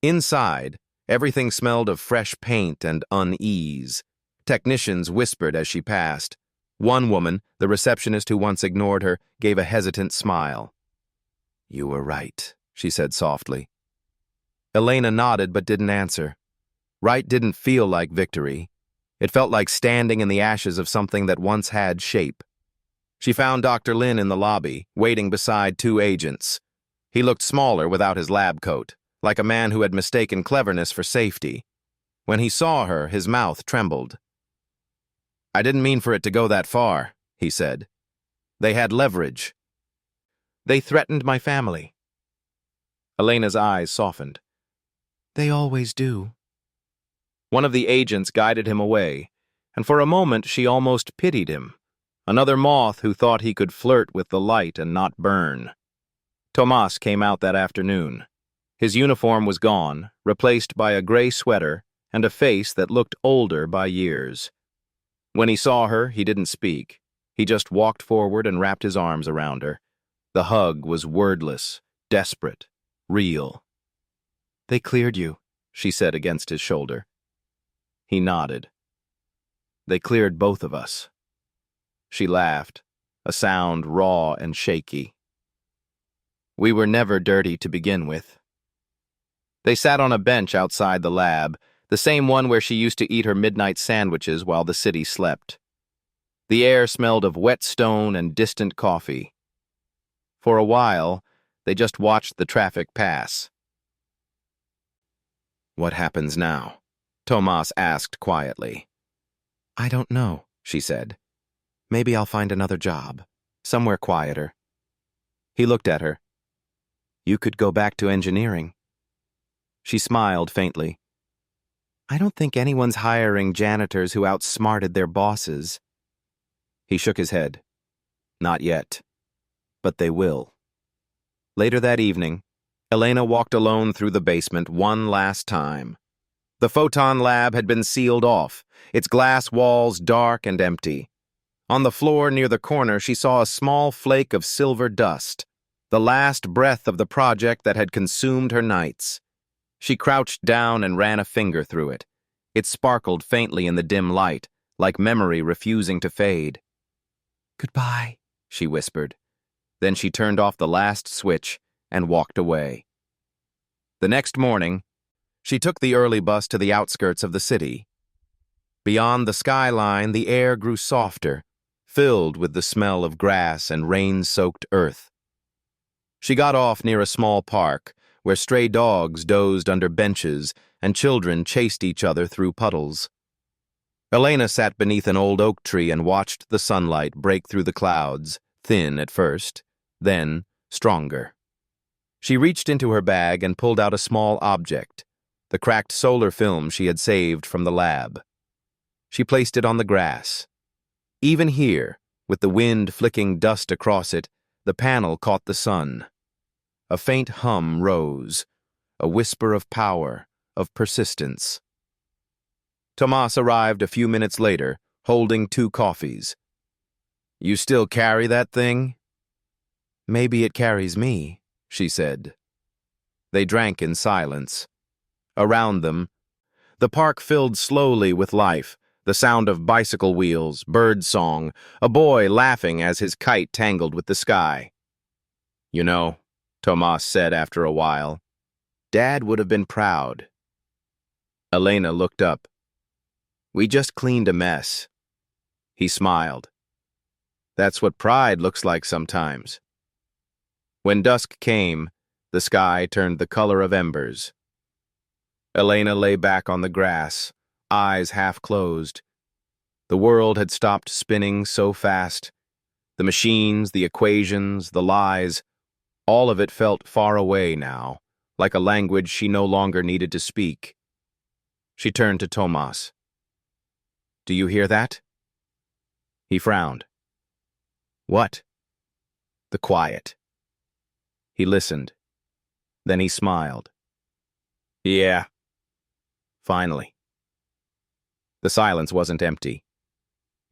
Inside, everything smelled of fresh paint and unease. Technicians whispered as she passed. One woman, the receptionist who once ignored her, gave a hesitant smile. You were right, she said softly. Elena nodded but didn't answer. Right didn't feel like victory. It felt like standing in the ashes of something that once had shape. She found Dr. Lin in the lobby, waiting beside 2 agents. He looked smaller without his lab coat, like a man who had mistaken cleverness for safety. When he saw her, his mouth trembled. I didn't mean for it to go that far, he said. They had leverage. They threatened my family. Elena's eyes softened. They always do. One of the agents guided him away, and for a moment she almost pitied him. Another moth who thought he could flirt with the light and not burn. Tomas came out that afternoon. His uniform was gone, replaced by a gray sweater and a face that looked older by years. When he saw her, he didn't speak. He just walked forward and wrapped his arms around her. The hug was wordless, desperate, real. "They cleared you," she said against his shoulder. He nodded. "They cleared both of us." She laughed, a sound raw and shaky. "We were never dirty to begin with." They sat on a bench outside the lab, the same one where she used to eat her midnight sandwiches while the city slept. The air smelled of wet stone and distant coffee. For a while, they just watched the traffic pass. "What happens now?" Tomas asked quietly. "I don't know," she said. "Maybe I'll find another job, somewhere quieter." He looked at her. "You could go back to engineering." She smiled faintly. "I don't think anyone's hiring janitors who outsmarted their bosses." He shook his head. "Not yet. But they will." Later that evening, Elena walked alone through the basement one last time. The photon lab had been sealed off, its glass walls dark and empty. On the floor near the corner, she saw a small flake of silver dust, the last breath of the project that had consumed her nights. She crouched down and ran a finger through it. It sparkled faintly in the dim light, like memory refusing to fade. "Goodbye," she whispered. Then she turned off the last switch and walked away. The next morning, she took the early bus to the outskirts of the city. Beyond the skyline, the air grew softer, filled with the smell of grass and rain-soaked earth. She got off near a small park, where stray dogs dozed under benches and children chased each other through puddles. Elena sat beneath an old oak tree and watched the sunlight break through the clouds, thin at first, then stronger. She reached into her bag and pulled out a small object, the cracked solar film she had saved from the lab. She placed it on the grass. Even here, with the wind flicking dust across it, the panel caught the sun. A faint hum rose, a whisper of power, of persistence. Tomas arrived a few minutes later, holding 2 coffees. "You still carry that thing?" "Maybe it carries me," she said. They drank in silence. Around them, the park filled slowly with life, the sound of bicycle wheels, bird song, a boy laughing as his kite tangled with the sky. "You know," Tomas said after a while, "Dad would have been proud." Elena looked up. "We just cleaned a mess." He smiled. "That's what pride looks like sometimes." When dusk came, the sky turned the color of embers. Elena lay back on the grass, eyes half closed. The world had stopped spinning so fast. The machines, the equations, the lies, all of it felt far away now, like a language she no longer needed to speak. She turned to Tomas. "Do you hear that?" He frowned. "What?" "The quiet." He listened. Then he smiled. "Yeah." Finally. The silence wasn't empty.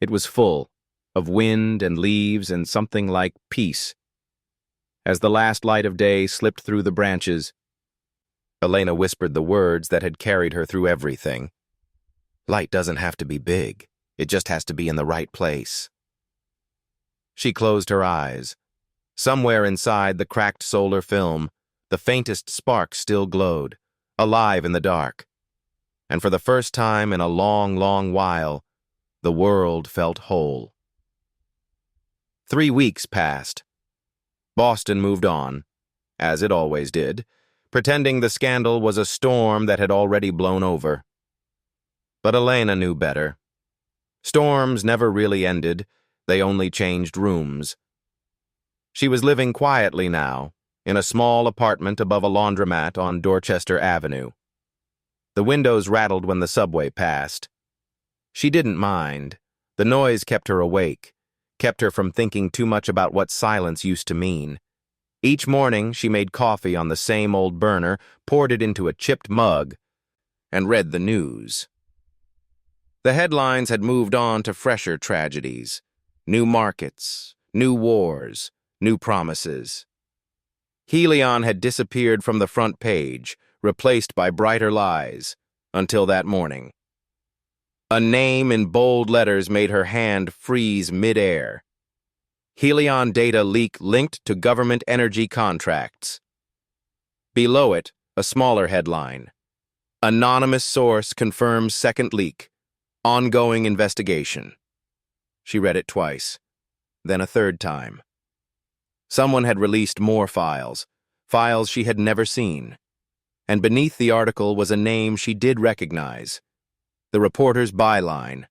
It was full of wind and leaves and something like peace. As the last light of day slipped through the branches, Elena whispered the words that had carried her through everything. "Light doesn't have to be big. It just has to be in the right place." She closed her eyes. Somewhere inside the cracked solar film, the faintest spark still glowed, alive in the dark. And for the first time in a long, long while, the world felt whole. 3 weeks passed. Boston moved on, as it always did, pretending the scandal was a storm that had already blown over. But Elena knew better. Storms never really ended, they only changed rooms. She was living quietly now, in a small apartment above a laundromat on Dorchester Avenue. The windows rattled when the subway passed. She didn't mind. The noise kept her awake, kept her from thinking too much about what silence used to mean. Each morning, she made coffee on the same old burner, poured it into a chipped mug, and read the news. The headlines had moved on to fresher tragedies. New markets, new wars, new promises. Helion had disappeared from the front page, replaced by brighter lies, until that morning. A name in bold letters made her hand freeze mid-air. Helion data leak linked to government energy contracts. Below it, a smaller headline. Anonymous source confirms second leak. Ongoing investigation. She read it twice, then a third time. Someone had released more files she had never seen. And beneath the article was a name she did recognize. The reporter's byline,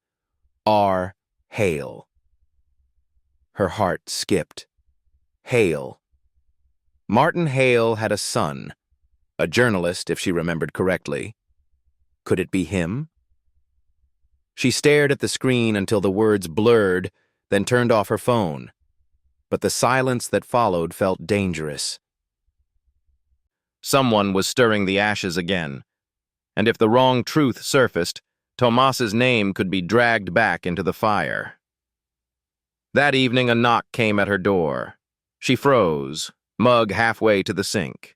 R. Hale. Her heart skipped. Hale. Martin Hale had a son, a journalist if she remembered correctly. Could it be him? She stared at the screen until the words blurred, then turned off her phone. But the silence that followed felt dangerous. Someone was stirring the ashes again, and if the wrong truth surfaced, Tomas's name could be dragged back into the fire. That evening a knock came at her door. She froze, mug halfway to the sink.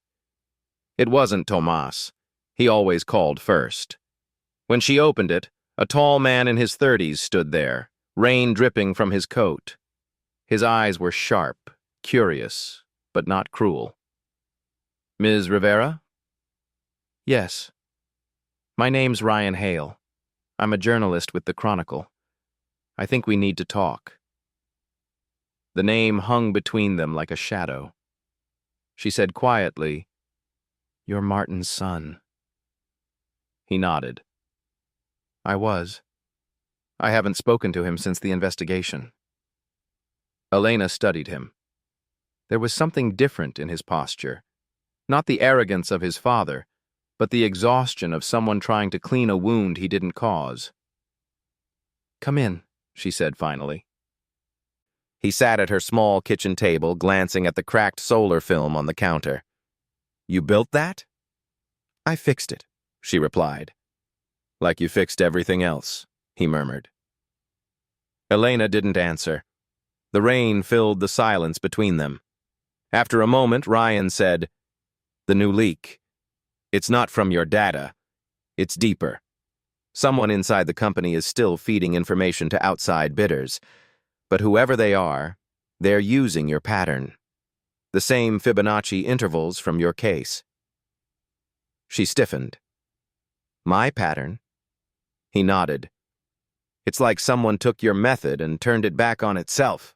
It wasn't Tomas. He always called first. When she opened it, a tall man in his 30s stood there, rain dripping from his coat. His eyes were sharp, curious, but not cruel. Ms. Rivera? Yes. My name's Ryan Hale. I'm a journalist with the Chronicle. I think we need to talk. The name hung between them like a shadow. She said quietly, "You're Martin's son." He nodded. I was. I haven't spoken to him since the investigation. Elena studied him. There was something different in his posture. Not the arrogance of his father, but the exhaustion of someone trying to clean a wound he didn't cause. Come in, she said finally. He sat at her small kitchen table, glancing at the cracked solar film on the counter. You built that? I fixed it, she replied. Like you fixed everything else, he murmured. Elena didn't answer. The rain filled the silence between them. After a moment, Ryan said, The new leak. It's not from your data. It's deeper. Someone inside the company is still feeding information to outside bidders. But whoever they are, they're using your pattern. The same Fibonacci intervals from your case. She stiffened. My pattern? He nodded. It's like someone took your method and turned it back on itself.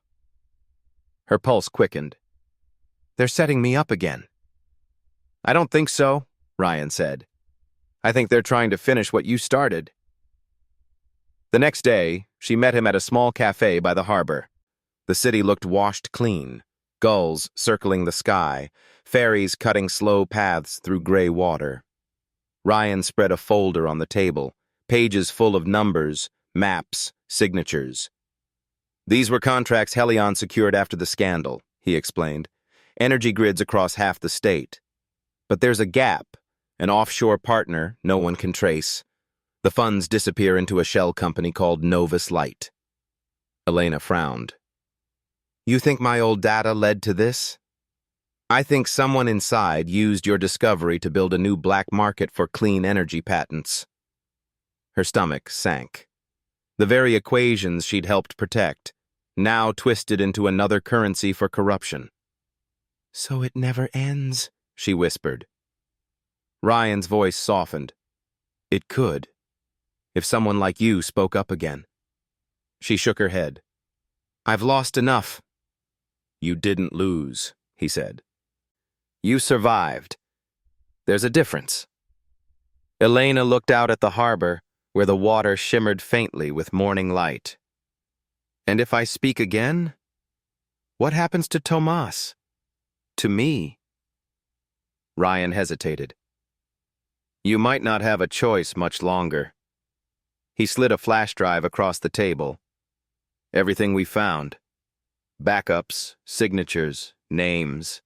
Her pulse quickened. They're setting me up again. I don't think so, Ryan said. I think they're trying to finish what you started. The next day, she met him at a small cafe by the harbor. The city looked washed clean, gulls circling the sky, ferries cutting slow paths through gray water. Ryan spread a folder on the table, pages full of numbers, maps, signatures. These were contracts Helion secured after the scandal, he explained. Energy grids across half the state. But there's a gap, an offshore partner no one can trace. The funds disappear into a shell company called Novus Light. Elena frowned. You think my old data led to this? I think someone inside used your discovery to build a new black market for clean energy patents. Her stomach sank. The very equations she'd helped protect, now twisted into another currency for corruption. So it never ends, she whispered. Ryan's voice softened. It could, if someone like you spoke up again. She shook her head. I've lost enough. You didn't lose, he said. You survived. There's a difference. Elena looked out at the harbor, where the water shimmered faintly with morning light. And if I speak again, what happens to Tomas? To me? Ryan hesitated. You might not have a choice much longer. He slid a flash drive across the table. Everything we found. Backups, signatures, names.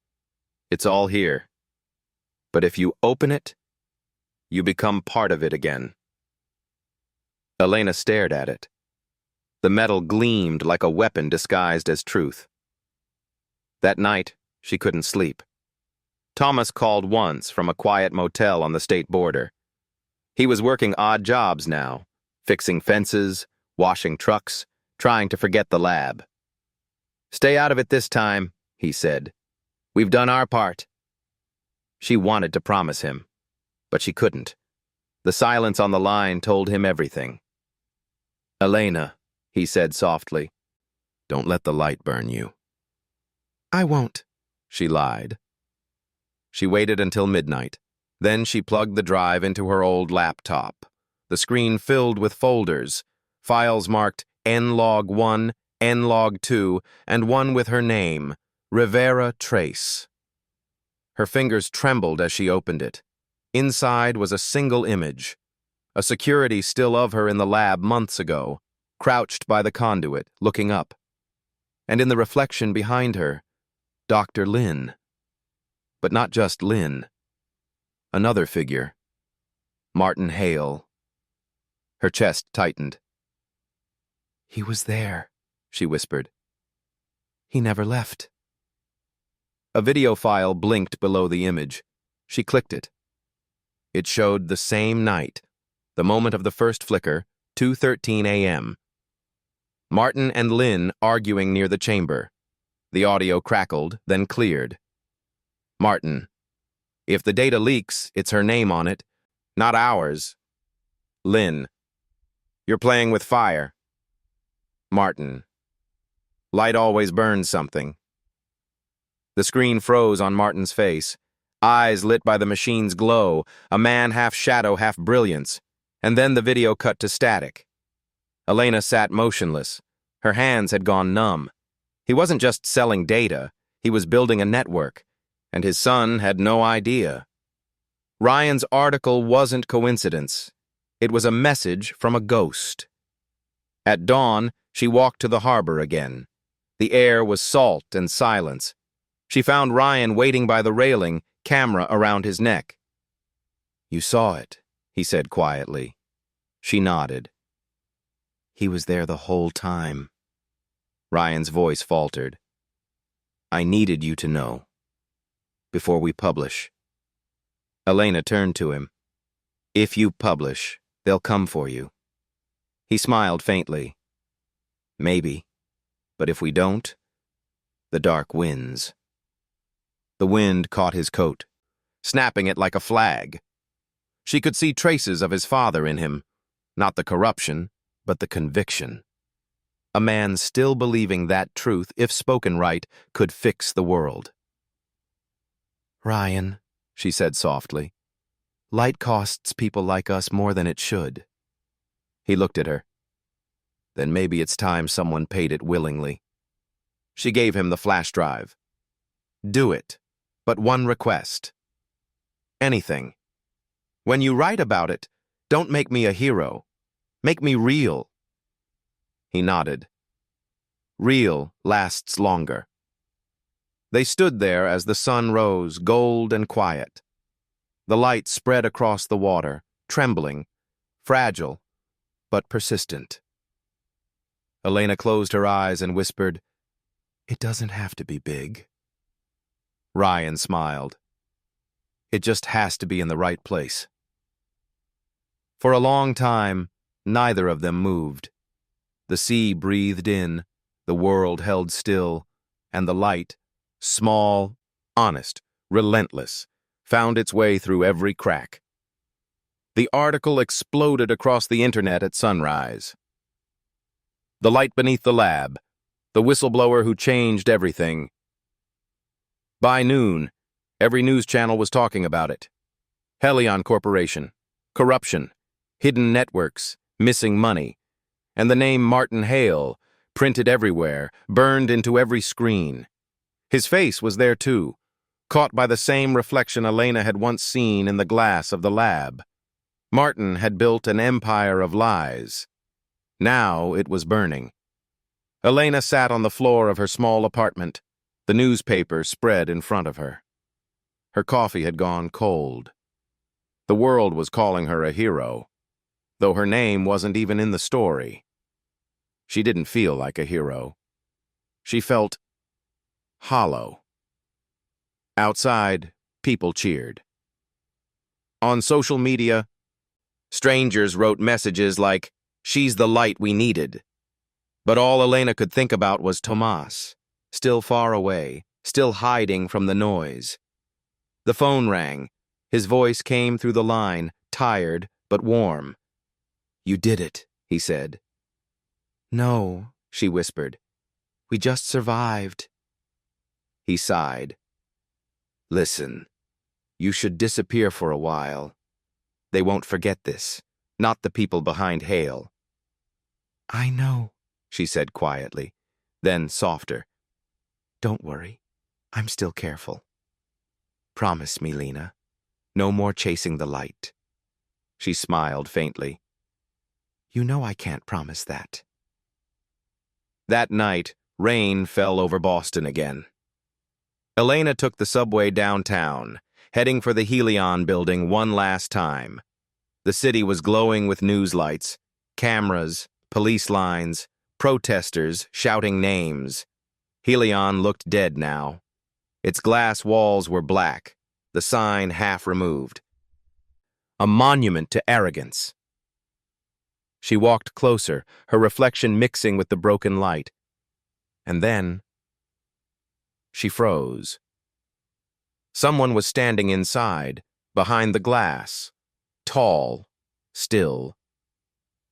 It's all here. But if you open it, you become part of it again. Elena stared at it. The metal gleamed like a weapon disguised as truth. That night, she couldn't sleep. Thomas called once from a quiet motel on the state border. He was working odd jobs now, fixing fences, washing trucks, trying to forget the lab. "Stay out of it this time," he said. "We've done our part." She wanted to promise him, but she couldn't. The silence on the line told him everything. "Elena," he said softly, "don't let the light burn you." "I won't," she lied. She waited until midnight. Then she plugged the drive into her old laptop. The screen filled with folders, files marked nlog1, nlog2, and one with her name, Rivera Trace. Her fingers trembled as she opened it. Inside was a single image, a security still of her in the lab months ago, crouched by the conduit, looking up. And in the reflection behind her, Dr. Lin. But not just Lin. Another figure. Martin Hale. Her chest tightened. "He was there," she whispered. "He never left." A video file blinked below the image. She clicked it. It showed the same night, the moment of the first flicker, 2:13 a.m. Martin and Lin arguing near the chamber. The audio crackled, then cleared. Martin: "If the data leaks, it's her name on it, not ours." Lin: "You're playing with fire." Martin: "Light always burns something." The screen froze on Martin's face, eyes lit by the machine's glow, a man half shadow, half brilliance, and then the video cut to static. Elena sat motionless. Her hands had gone numb. He wasn't just selling data, he was building a network, and his son had no idea. Ryan's article wasn't coincidence. It was a message from a ghost. At dawn, she walked to the harbor again. The air was salt and silence. She found Ryan waiting by the railing, camera around his neck. "You saw it," he said quietly. She nodded. "He was there the whole time." Ryan's voice faltered. "I needed you to know. Before we publish." Elena turned to him. "If you publish, they'll come for you." He smiled faintly. "Maybe, but if we don't, the dark wins." The wind caught his coat, snapping it like a flag. She could see traces of his father in him, not the corruption, but the conviction. A man still believing that truth, if spoken right, could fix the world. "Ryan," she said softly, "light costs people like us more than it should." He looked at her. "Then maybe it's time someone paid it willingly." She gave him the flash drive. "Do it, but one request. Anything. When you write about it, don't make me a hero. Make me real." He nodded. Real lasts longer. They stood there as the sun rose, gold and quiet. The light spread across the water, trembling, fragile, but persistent. Elena closed her eyes and whispered, "It doesn't have to be big." Ryan smiled. "It just has to be in the right place." For a long time, neither of them moved. The sea breathed in, the world held still, and the light, small, honest, relentless, found its way through every crack. The article exploded across the internet at sunrise. The light beneath the lab, the whistleblower who changed everything. By noon, every news channel was talking about it. Helion Corporation, corruption, hidden networks, missing money, and the name Martin Hale, printed everywhere, burned into every screen. His face was there too, caught by the same reflection Elena had once seen in the glass of the lab. Martin had built an empire of lies. Now it was burning. Elena sat on the floor of her small apartment, the newspaper spread in front of her. Her coffee had gone cold. The world was calling her a hero, though her name wasn't even in the story. She didn't feel like a hero. She felt hollow. Outside, people cheered. On social media, strangers wrote messages like, "She's the light we needed." But all Elena could think about was Tomas, still far away, still hiding from the noise. The phone rang. His voice came through the line, tired but warm. "You did it," he said. "No," she whispered. "We just survived." He sighed. "Listen, you should disappear for a while. They won't forget this, not the people behind Hale." "I know," she said quietly, then softer. "Don't worry, I'm still careful. Promise me, Lena, no more chasing the light." She smiled faintly. "You know I can't promise that." That night, rain fell over Boston again. Elena took the subway downtown, heading for the Helion building one last time. The city was glowing with news lights, cameras, police lines, protesters shouting names. Helion looked dead now. Its glass walls were black, the sign half removed. A monument to arrogance. She walked closer, her reflection mixing with the broken light. And then she froze. Someone was standing inside, behind the glass, tall, still,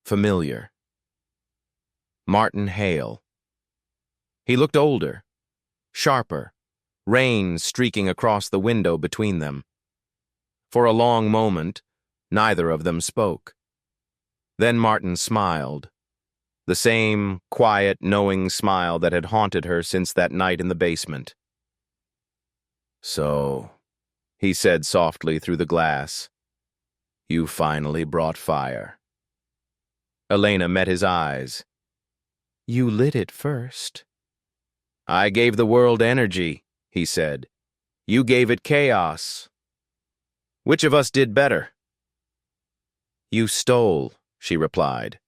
familiar. Martin Hale. He looked older, sharper, rain streaking across the window between them. For a long moment, neither of them spoke. Then Martin smiled, the same quiet, knowing smile that had haunted her since that night in the basement. "So," he said softly through the glass, "you finally brought fire." Elena met his eyes. "You lit it first." "I gave the world energy," he said. "You gave it chaos. Which of us did better?" "You stole," she replied.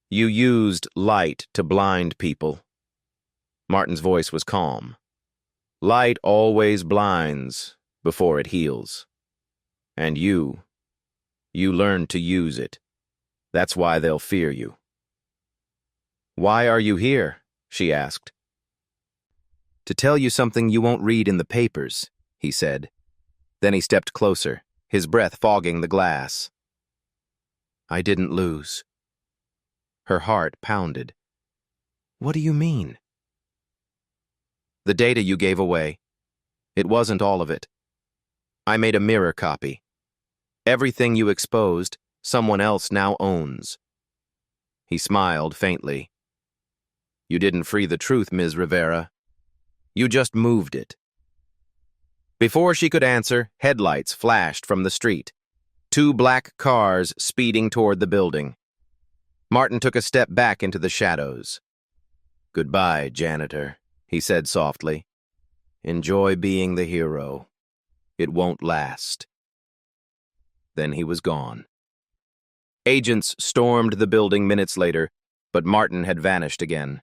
"You used light to blind people." Martin's voice was calm. "Light always blinds before it heals. And you learned to use it. That's why they'll fear you." "Why are you here?" she asked. "To tell you something you won't read in the papers," he said. Then he stepped closer, his breath fogging the glass. "I didn't lose." Her heart pounded. "What do you mean?" "The data you gave away. It wasn't all of it. I made a mirror copy. Everything you exposed, someone else now owns." He smiled faintly. "You didn't free the truth, Ms. Rivera. You just moved it." Before she could answer, headlights flashed from the street. 2 black cars speeding toward the building. Martin took a step back into the shadows. "Goodbye, Janitor," he said softly. "Enjoy being the hero. It won't last." Then he was gone. Agents stormed the building minutes later, but Martin had vanished again.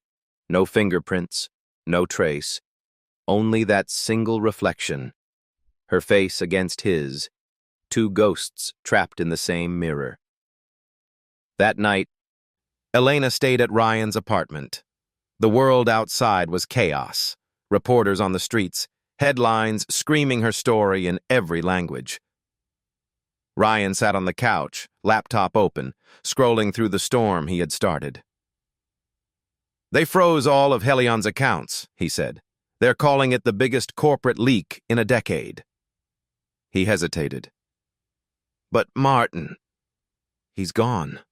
No fingerprints, no trace. Only that single reflection. Her face against his, 2 ghosts trapped in the same mirror. That night, Elena stayed at Ryan's apartment. The world outside was chaos. Reporters on the streets, headlines screaming her story in every language. Ryan sat on the couch, laptop open, scrolling through the storm he had started. "They froze all of Helion's accounts," he said. "They're calling it the biggest corporate leak in a decade." He hesitated. "But Martin, he's gone."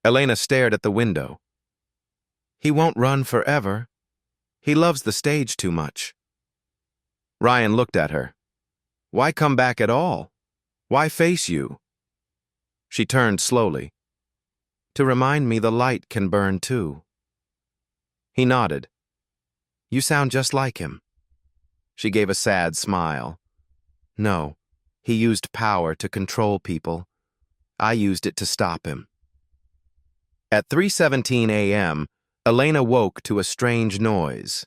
Elena stared at the window. "He won't run forever. He loves the stage too much." Ryan looked at her. "Why come back at all? Why face you?" She turned slowly. To remind me the light can burn too. He nodded. You sound just like him. She gave a sad smile. No, he used power to control people. I used it to stop him. At 3:17 a.m., Elena woke to a strange noise.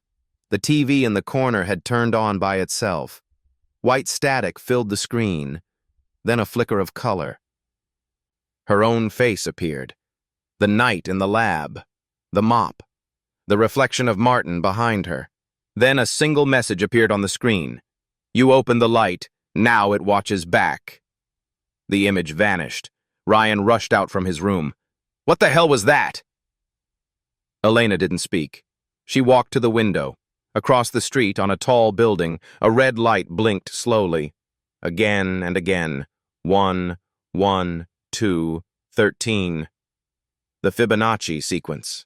The TV in the corner had turned on by itself. White static filled the screen, then a flicker of color. Her own face appeared. The night in the lab, the mop, the reflection of Martin behind her. Then a single message appeared on the screen. You opened the light, now it watches back. The image vanished. Ryan rushed out from his room. What the hell was that? Elena didn't speak. She walked to the window. Across the street, on a tall building, a red light blinked slowly. Again and again. 1, 1, 2, 13. The Fibonacci sequence.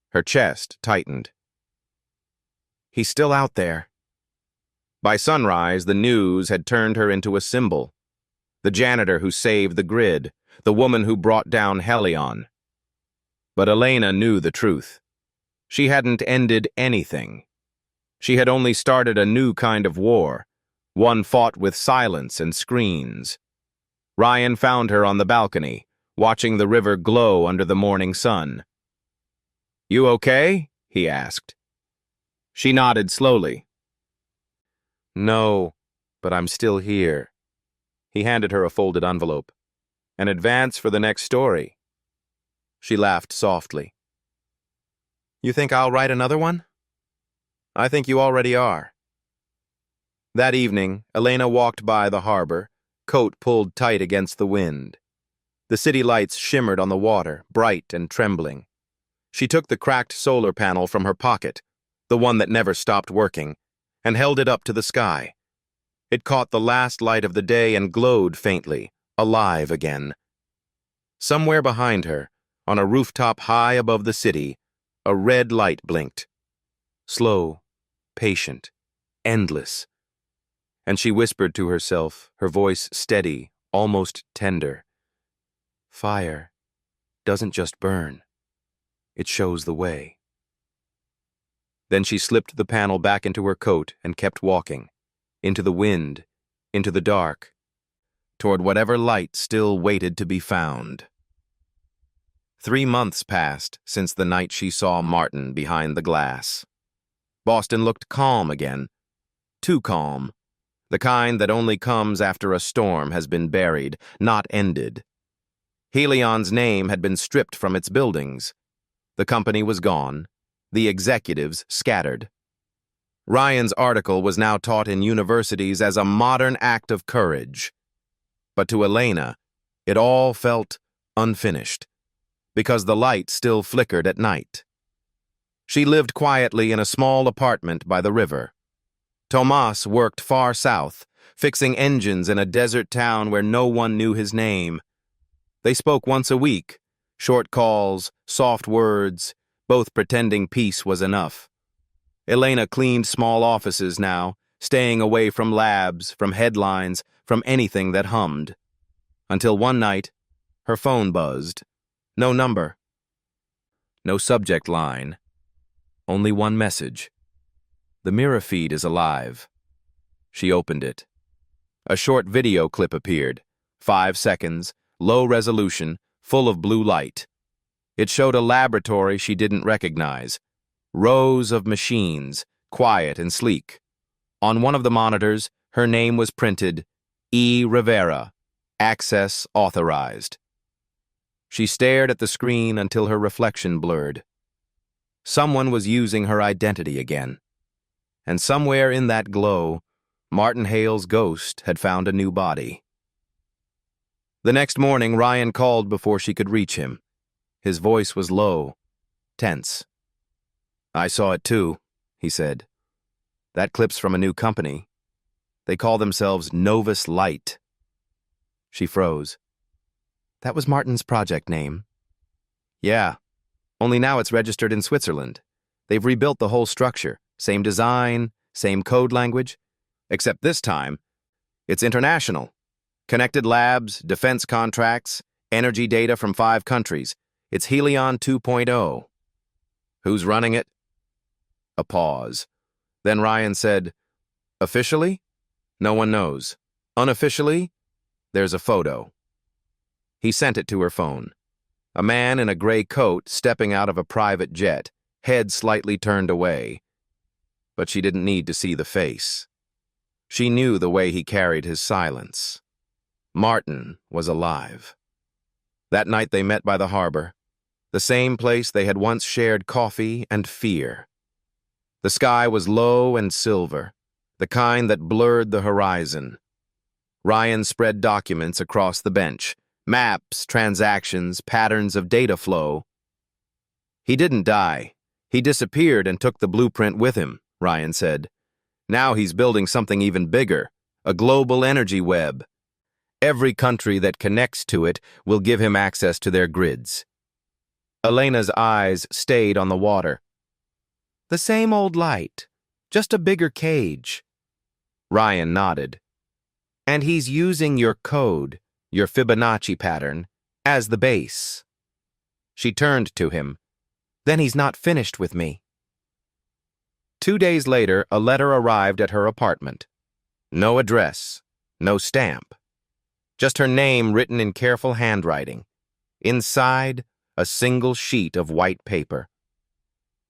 Her chest tightened. He's still out there. By sunrise, the news had turned her into a symbol. The janitor who saved the grid, the woman who brought down Helion. But Elena knew the truth. She hadn't ended anything. She had only started a new kind of war, one fought with silence and screens. Ryan found her on the balcony, watching the river glow under the morning sun. You okay? He asked. She nodded slowly. No, but I'm still here. He handed her a folded envelope. An advance for the next story. She laughed softly. You think I'll write another one? I think you already are. That evening, Elena walked by the harbor, coat pulled tight against the wind. The city lights shimmered on the water, bright and trembling. She took the cracked solar panel from her pocket, the one that never stopped working, and held it up to the sky. It caught the last light of the day and glowed faintly, alive again. Somewhere behind her, on a rooftop high above the city, a red light blinked. Slow, patient, endless. And she whispered to herself, her voice steady, almost tender. Fire doesn't just burn. It shows the way. Then she slipped the panel back into her coat and kept walking, into the wind, into the dark, toward whatever light still waited to be found. 3 months passed since the night she saw Martin behind the glass. Boston looked calm again. Too calm. The kind that only comes after a storm has been buried, not ended. Helion's name had been stripped from its buildings. The company was gone. The executives scattered. Ryan's article was now taught in universities as a modern act of courage. But to Elena, it all felt unfinished, because the light still flickered at night. She lived quietly in a small apartment by the river. Tomas worked far south, fixing engines in a desert town where no one knew his name. They spoke once a week, short calls, soft words, both pretending peace was enough. Elena cleaned small offices now, staying away from labs, from headlines, from anything that hummed. Until one night, her phone buzzed. No number. No subject line. Only one message. The mirror feed is alive. She opened it. A short video clip appeared. 5 seconds, low resolution, full of blue light. It showed a laboratory she didn't recognize. Rows of machines, quiet and sleek. On one of the monitors, her name was printed, E. Rivera, access authorized. She stared at the screen until her reflection blurred. Someone was using her identity again. And somewhere in that glow, Martin Hale's ghost had found a new body. The next morning, Ryan called before she could reach him. His voice was low, tense. I saw it too, he said. That clip's from a new company. They call themselves Novus Light. She froze. That was Martin's project name. Yeah, only now it's registered in Switzerland. They've rebuilt the whole structure, same design, same code language, except this time, it's international. Connected labs, defense contracts, energy data from 5 countries. It's Helion 2.0. Who's running it? A pause. Then Ryan said, officially? No one knows. Unofficially? There's a photo. He sent it to her phone. A man in a gray coat stepping out of a private jet, head slightly turned away. But she didn't need to see the face. She knew the way he carried his silence. Martin was alive. That night they met by the harbor, the same place they had once shared coffee and fear. The sky was low and silver, the kind that blurred the horizon. Ryan spread documents across the bench, maps, transactions, patterns of data flow. He didn't die. He disappeared and took the blueprint with him, Ryan said. Now he's building something even bigger, a global energy web. Every country that connects to it will give him access to their grids. Elena's eyes stayed on the water. The same old light, just a bigger cage. Ryan nodded. And he's using your code, your Fibonacci pattern, as the base. She turned to him. Then he's not finished with me. 2 days later, a letter arrived at her apartment. No address, no stamp. Just her name written in careful handwriting. Inside, a single sheet of white paper.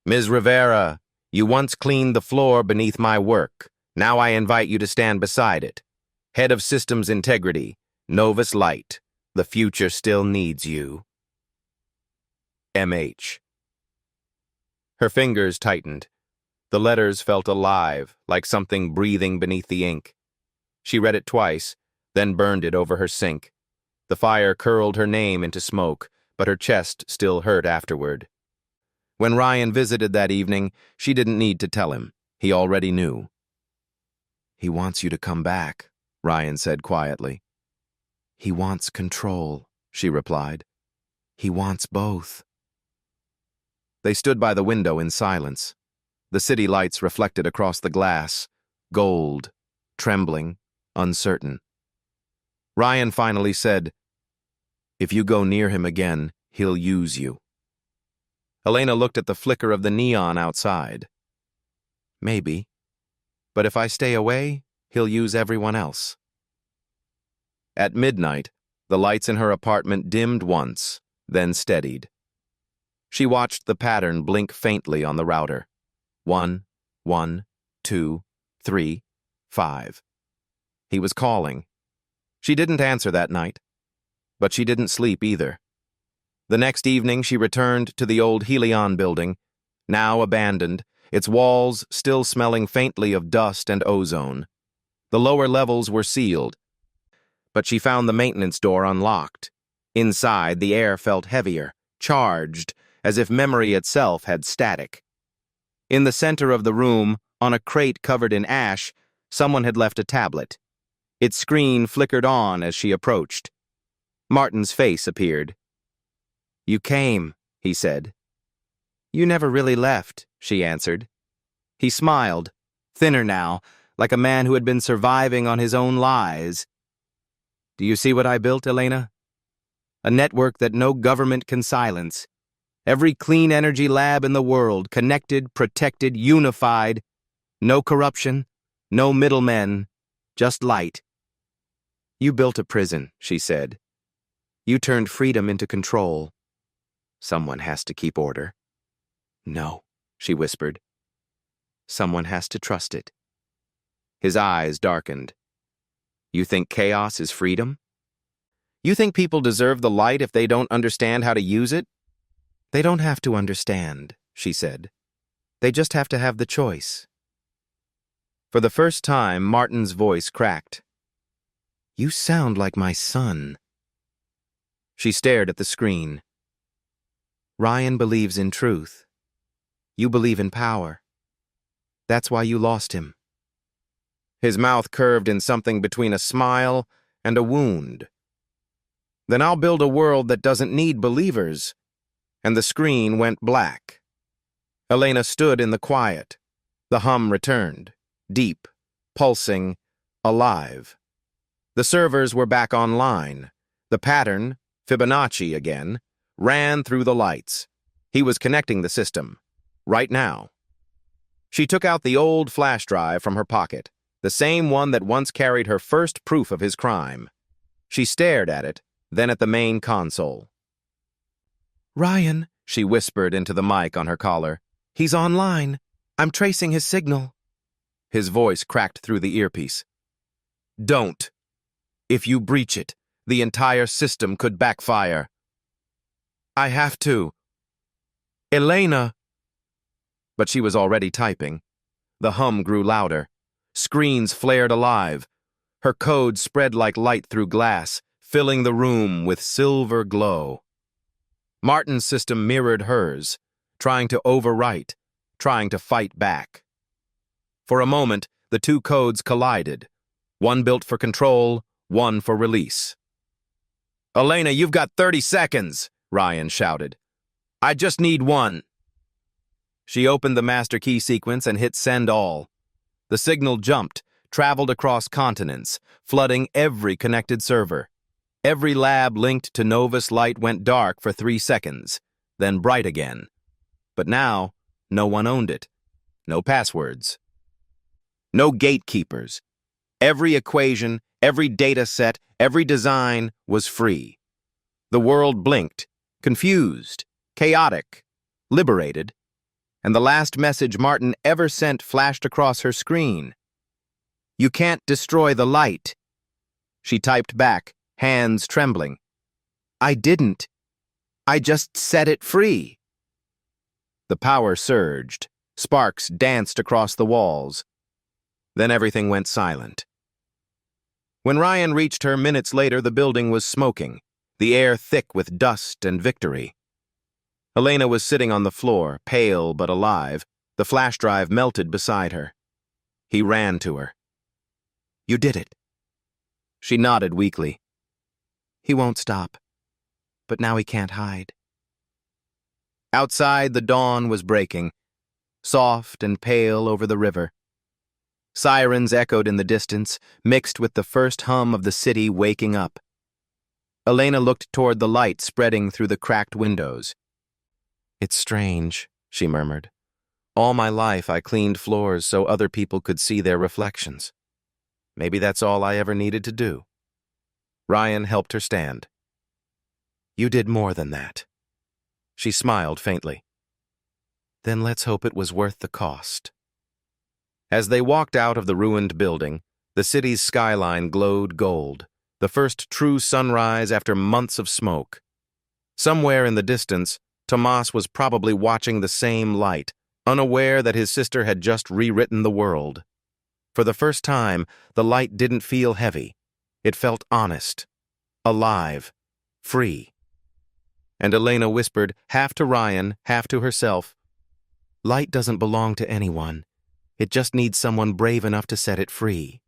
Ms. Rivera, you once cleaned the floor beneath my work. Now I invite you to stand beside it. Head of Systems Integrity, Novus Light. The future still needs you. M.H. Her fingers tightened. The letters felt alive, like something breathing beneath the ink. She read it twice, then burned it over her sink. The fire curled her name into smoke, but her chest still hurt afterward. When Ryan visited that evening, she didn't need to tell him. He already knew. He wants you to come back, Ryan said quietly. He wants control, she replied. He wants both. They stood by the window in silence. The city lights reflected across the glass, gold, trembling, uncertain. Ryan finally said, if you go near him again, he'll use you. Elena looked at the flicker of the neon outside. Maybe. But if I stay away, he'll use everyone else. At midnight, the lights in her apartment dimmed once, then steadied. She watched the pattern blink faintly on the router. 1, 1, 2, 3, 5. He was calling. She didn't answer that night, but she didn't sleep either. The next evening she returned to the old Helion building, now abandoned, its walls still smelling faintly of dust and ozone. The lower levels were sealed, but she found the maintenance door unlocked. Inside, the air felt heavier, charged, as if memory itself had static. In the center of the room, on a crate covered in ash, someone had left a tablet. Its screen flickered on as she approached. Martin's face appeared. You came, he said. You never really left, she answered. He smiled, thinner now, like a man who had been surviving on his own lies. Do you see what I built, Elena? A network that no government can silence. Every clean energy lab in the world, connected, protected, unified. No corruption, no middlemen, just light. You built a prison, she said. You turned freedom into control. Someone has to keep order. No, she whispered. Someone has to trust it. His eyes darkened. You think chaos is freedom? You think people deserve the light if they don't understand how to use it? They don't have to understand, she said. They just have to have the choice. For the first time, Martin's voice cracked. You sound like my son. She stared at the screen. Ryan believes in truth. You believe in power. That's why you lost him. His mouth curved in something between a smile and a wound. Then I'll build a world that doesn't need believers. And the screen went black. Elena stood in the quiet. The hum returned, deep, pulsing, alive. The servers were back online. The pattern, Fibonacci again, ran through the lights. He was connecting the system. Right now. She took out the old flash drive from her pocket, the same one that once carried her first proof of his crime. She stared at it, then at the main console. "Ryan," she whispered into the mic on her collar. "He's online. I'm tracing his signal." His voice cracked through the earpiece. "Don't. If you breach it, the entire system could backfire." "I have to. Elena." But she was already typing. The hum grew louder. Screens flared alive. Her code spread like light through glass, filling the room with silver glow. Martin's system mirrored hers, trying to overwrite, trying to fight back. For a moment, the two codes collided, one built for control, one for release. "Elena, you've got 30 seconds, Ryan shouted. "I just need one." She opened the master key sequence and hit send all. The signal jumped, traveled across continents, flooding every connected server. Every lab linked to Novus light went dark for 3 seconds, then bright again. But now, no one owned it. No passwords. No gatekeepers. Every equation, every data set, every design was free. The world blinked, confused, chaotic, liberated. And the last message Martin ever sent flashed across her screen. "You can't destroy the light." She typed back, hands trembling. "I didn't. I just set it free." The power surged. Sparks danced across the walls. Then everything went silent. When Ryan reached her minutes later, the building was smoking, the air thick with dust and victory. Elena was sitting on the floor, pale but alive, the flash drive melted beside her. He ran to her. "You did it." She nodded weakly. "He won't stop. But now he can't hide." Outside, the dawn was breaking, soft and pale over the river. Sirens echoed in the distance, mixed with the first hum of the city waking up. Elena looked toward the light spreading through the cracked windows. "It's strange," she murmured. "All my life I cleaned floors so other people could see their reflections. Maybe that's all I ever needed to do." Ryan helped her stand. "You did more than that." She smiled faintly. "Then let's hope it was worth the cost." As they walked out of the ruined building, the city's skyline glowed gold, the first true sunrise after months of smoke. Somewhere in the distance, Tomas was probably watching the same light, unaware that his sister had just rewritten the world. For the first time, the light didn't feel heavy. It felt honest, alive, free. And Elena whispered, half to Ryan, half to herself, "Light doesn't belong to anyone. It just needs someone brave enough to set it free."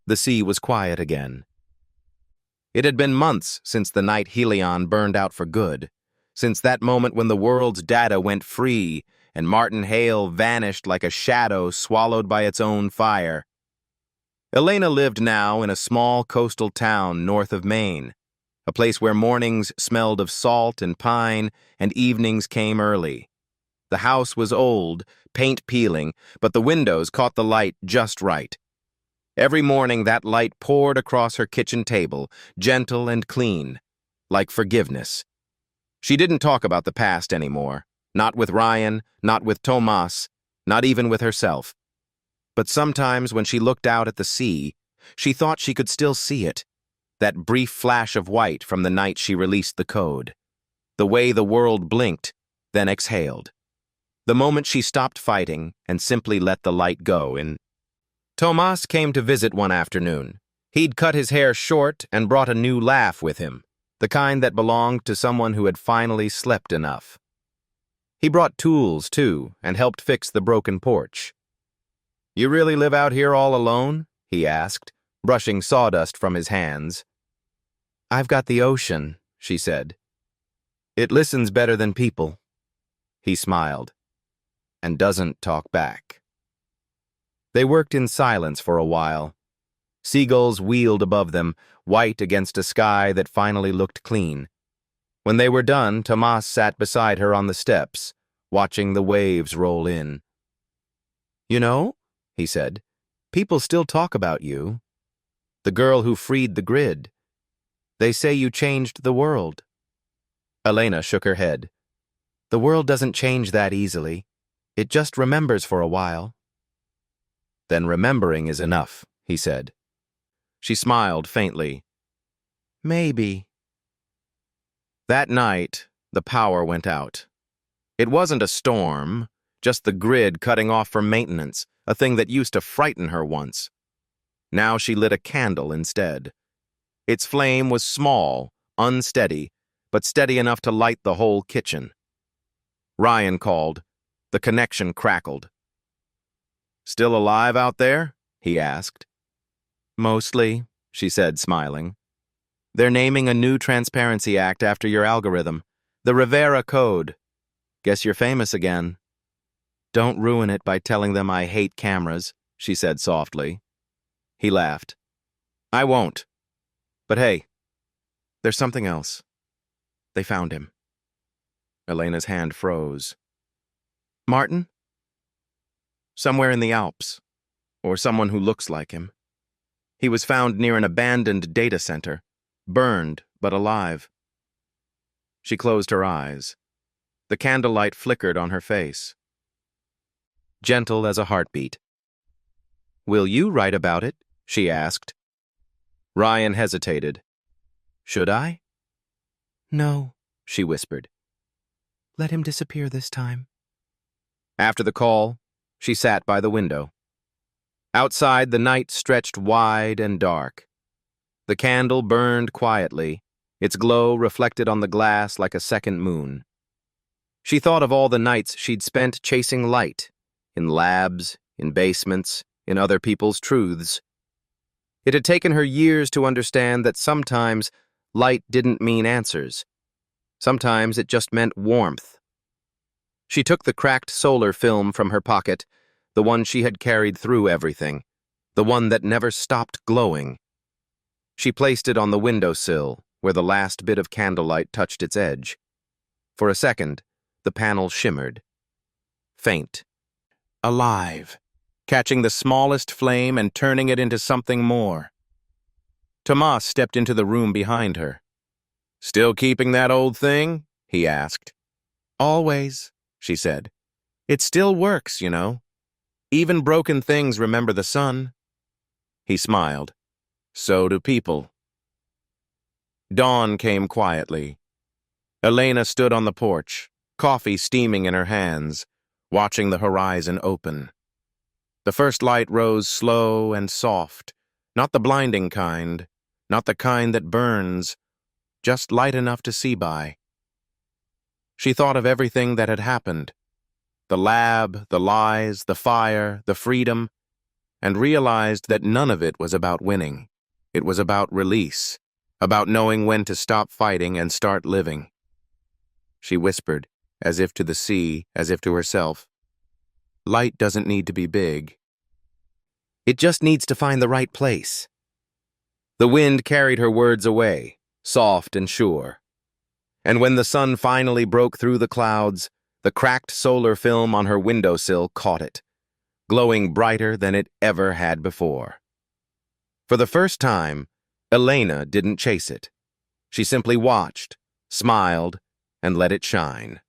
The sea was quiet again. It had been months since the night Helion burned out for good, since that moment when the world's data went free and Martin Hale vanished like a shadow swallowed by its own fire. Elena lived now in a small coastal town north of Maine, a place where mornings smelled of salt and pine and evenings came early. The house was old, paint peeling, but the windows caught the light just right. Every morning that light poured across her kitchen table, gentle and clean, like forgiveness. She didn't talk about the past anymore, not with Ryan, not with Tomas, not even with herself. But sometimes when she looked out at the sea, she thought she could still see it, that brief flash of white from the night she released the code, the way the world blinked, then exhaled. The moment she stopped fighting and simply let the light go in. Tomas came to visit one afternoon. He'd cut his hair short and brought a new laugh with him, the kind that belonged to someone who had finally slept enough. He brought tools, too, and helped fix the broken porch. "You really live out here all alone?" he asked, brushing sawdust from his hands. "I've got the ocean," she said. "It listens better than people." He smiled, and doesn't talk back. They worked in silence for a while. Seagulls wheeled above them, white against a sky that finally looked clean. When they were done, Tomas sat beside her on the steps, watching the waves roll in. "You know," he said, "people still talk about you. The girl who freed the grid. They say you changed the world." Elena shook her head. "The world doesn't change that easily. It just remembers for a while." "Then remembering is enough," he said. She smiled faintly. "Maybe." That night, the power went out. It wasn't a storm, just the grid cutting off for maintenance, a thing that used to frighten her once. Now she lit a candle instead. Its flame was small, unsteady, but steady enough to light the whole kitchen. Ryan called. The connection crackled. "Still alive out there?" he asked. "Mostly," she said, smiling. "They're naming a new transparency act after your algorithm, the Rivera Code. Guess you're famous again." "Don't ruin it by telling them I hate cameras," she said softly. He laughed. "I won't. But hey, there's something else. They found him." Elena's hand froze. "Martin?" "Somewhere in the Alps. Or someone who looks like him. He was found near an abandoned data center, burned but alive." She closed her eyes. The candlelight flickered on her face. Gentle as a heartbeat. "Will you write about it?" she asked. Ryan hesitated. "Should I?" "No," she whispered. "Let him disappear this time." After the call, she sat by the window. Outside, the night stretched wide and dark. The candle burned quietly, its glow reflected on the glass like a second moon. She thought of all the nights she'd spent chasing light, in labs, in basements, in other people's truths. It had taken her years to understand that sometimes light didn't mean answers. Sometimes it just meant warmth. She took the cracked solar film from her pocket, the one she had carried through everything, the one that never stopped glowing. She placed it on the windowsill, where the last bit of candlelight touched its edge. For a second, the panel shimmered. Faint. Alive. Catching the smallest flame and turning it into something more. Tomas stepped into the room behind her. "Still keeping that old thing?" he asked. "Always," she said. "It still works, you know. Even broken things remember the sun." He smiled. "So do people." Dawn came quietly. Elena stood on the porch, coffee steaming in her hands, watching the horizon open. The first light rose slow and soft, not the blinding kind, not the kind that burns, just light enough to see by. She thought of everything that had happened, the lab, the lies, the fire, the freedom, and realized that none of it was about winning. It was about release, about knowing when to stop fighting and start living. She whispered, as if to the sea, as if to herself, "Light doesn't need to be big. It just needs to find the right place." The wind carried her words away, soft and sure. And when the sun finally broke through the clouds, the cracked solar film on her windowsill caught it, glowing brighter than it ever had before. For the first time, Elena didn't chase it. She simply watched, smiled, and let it shine.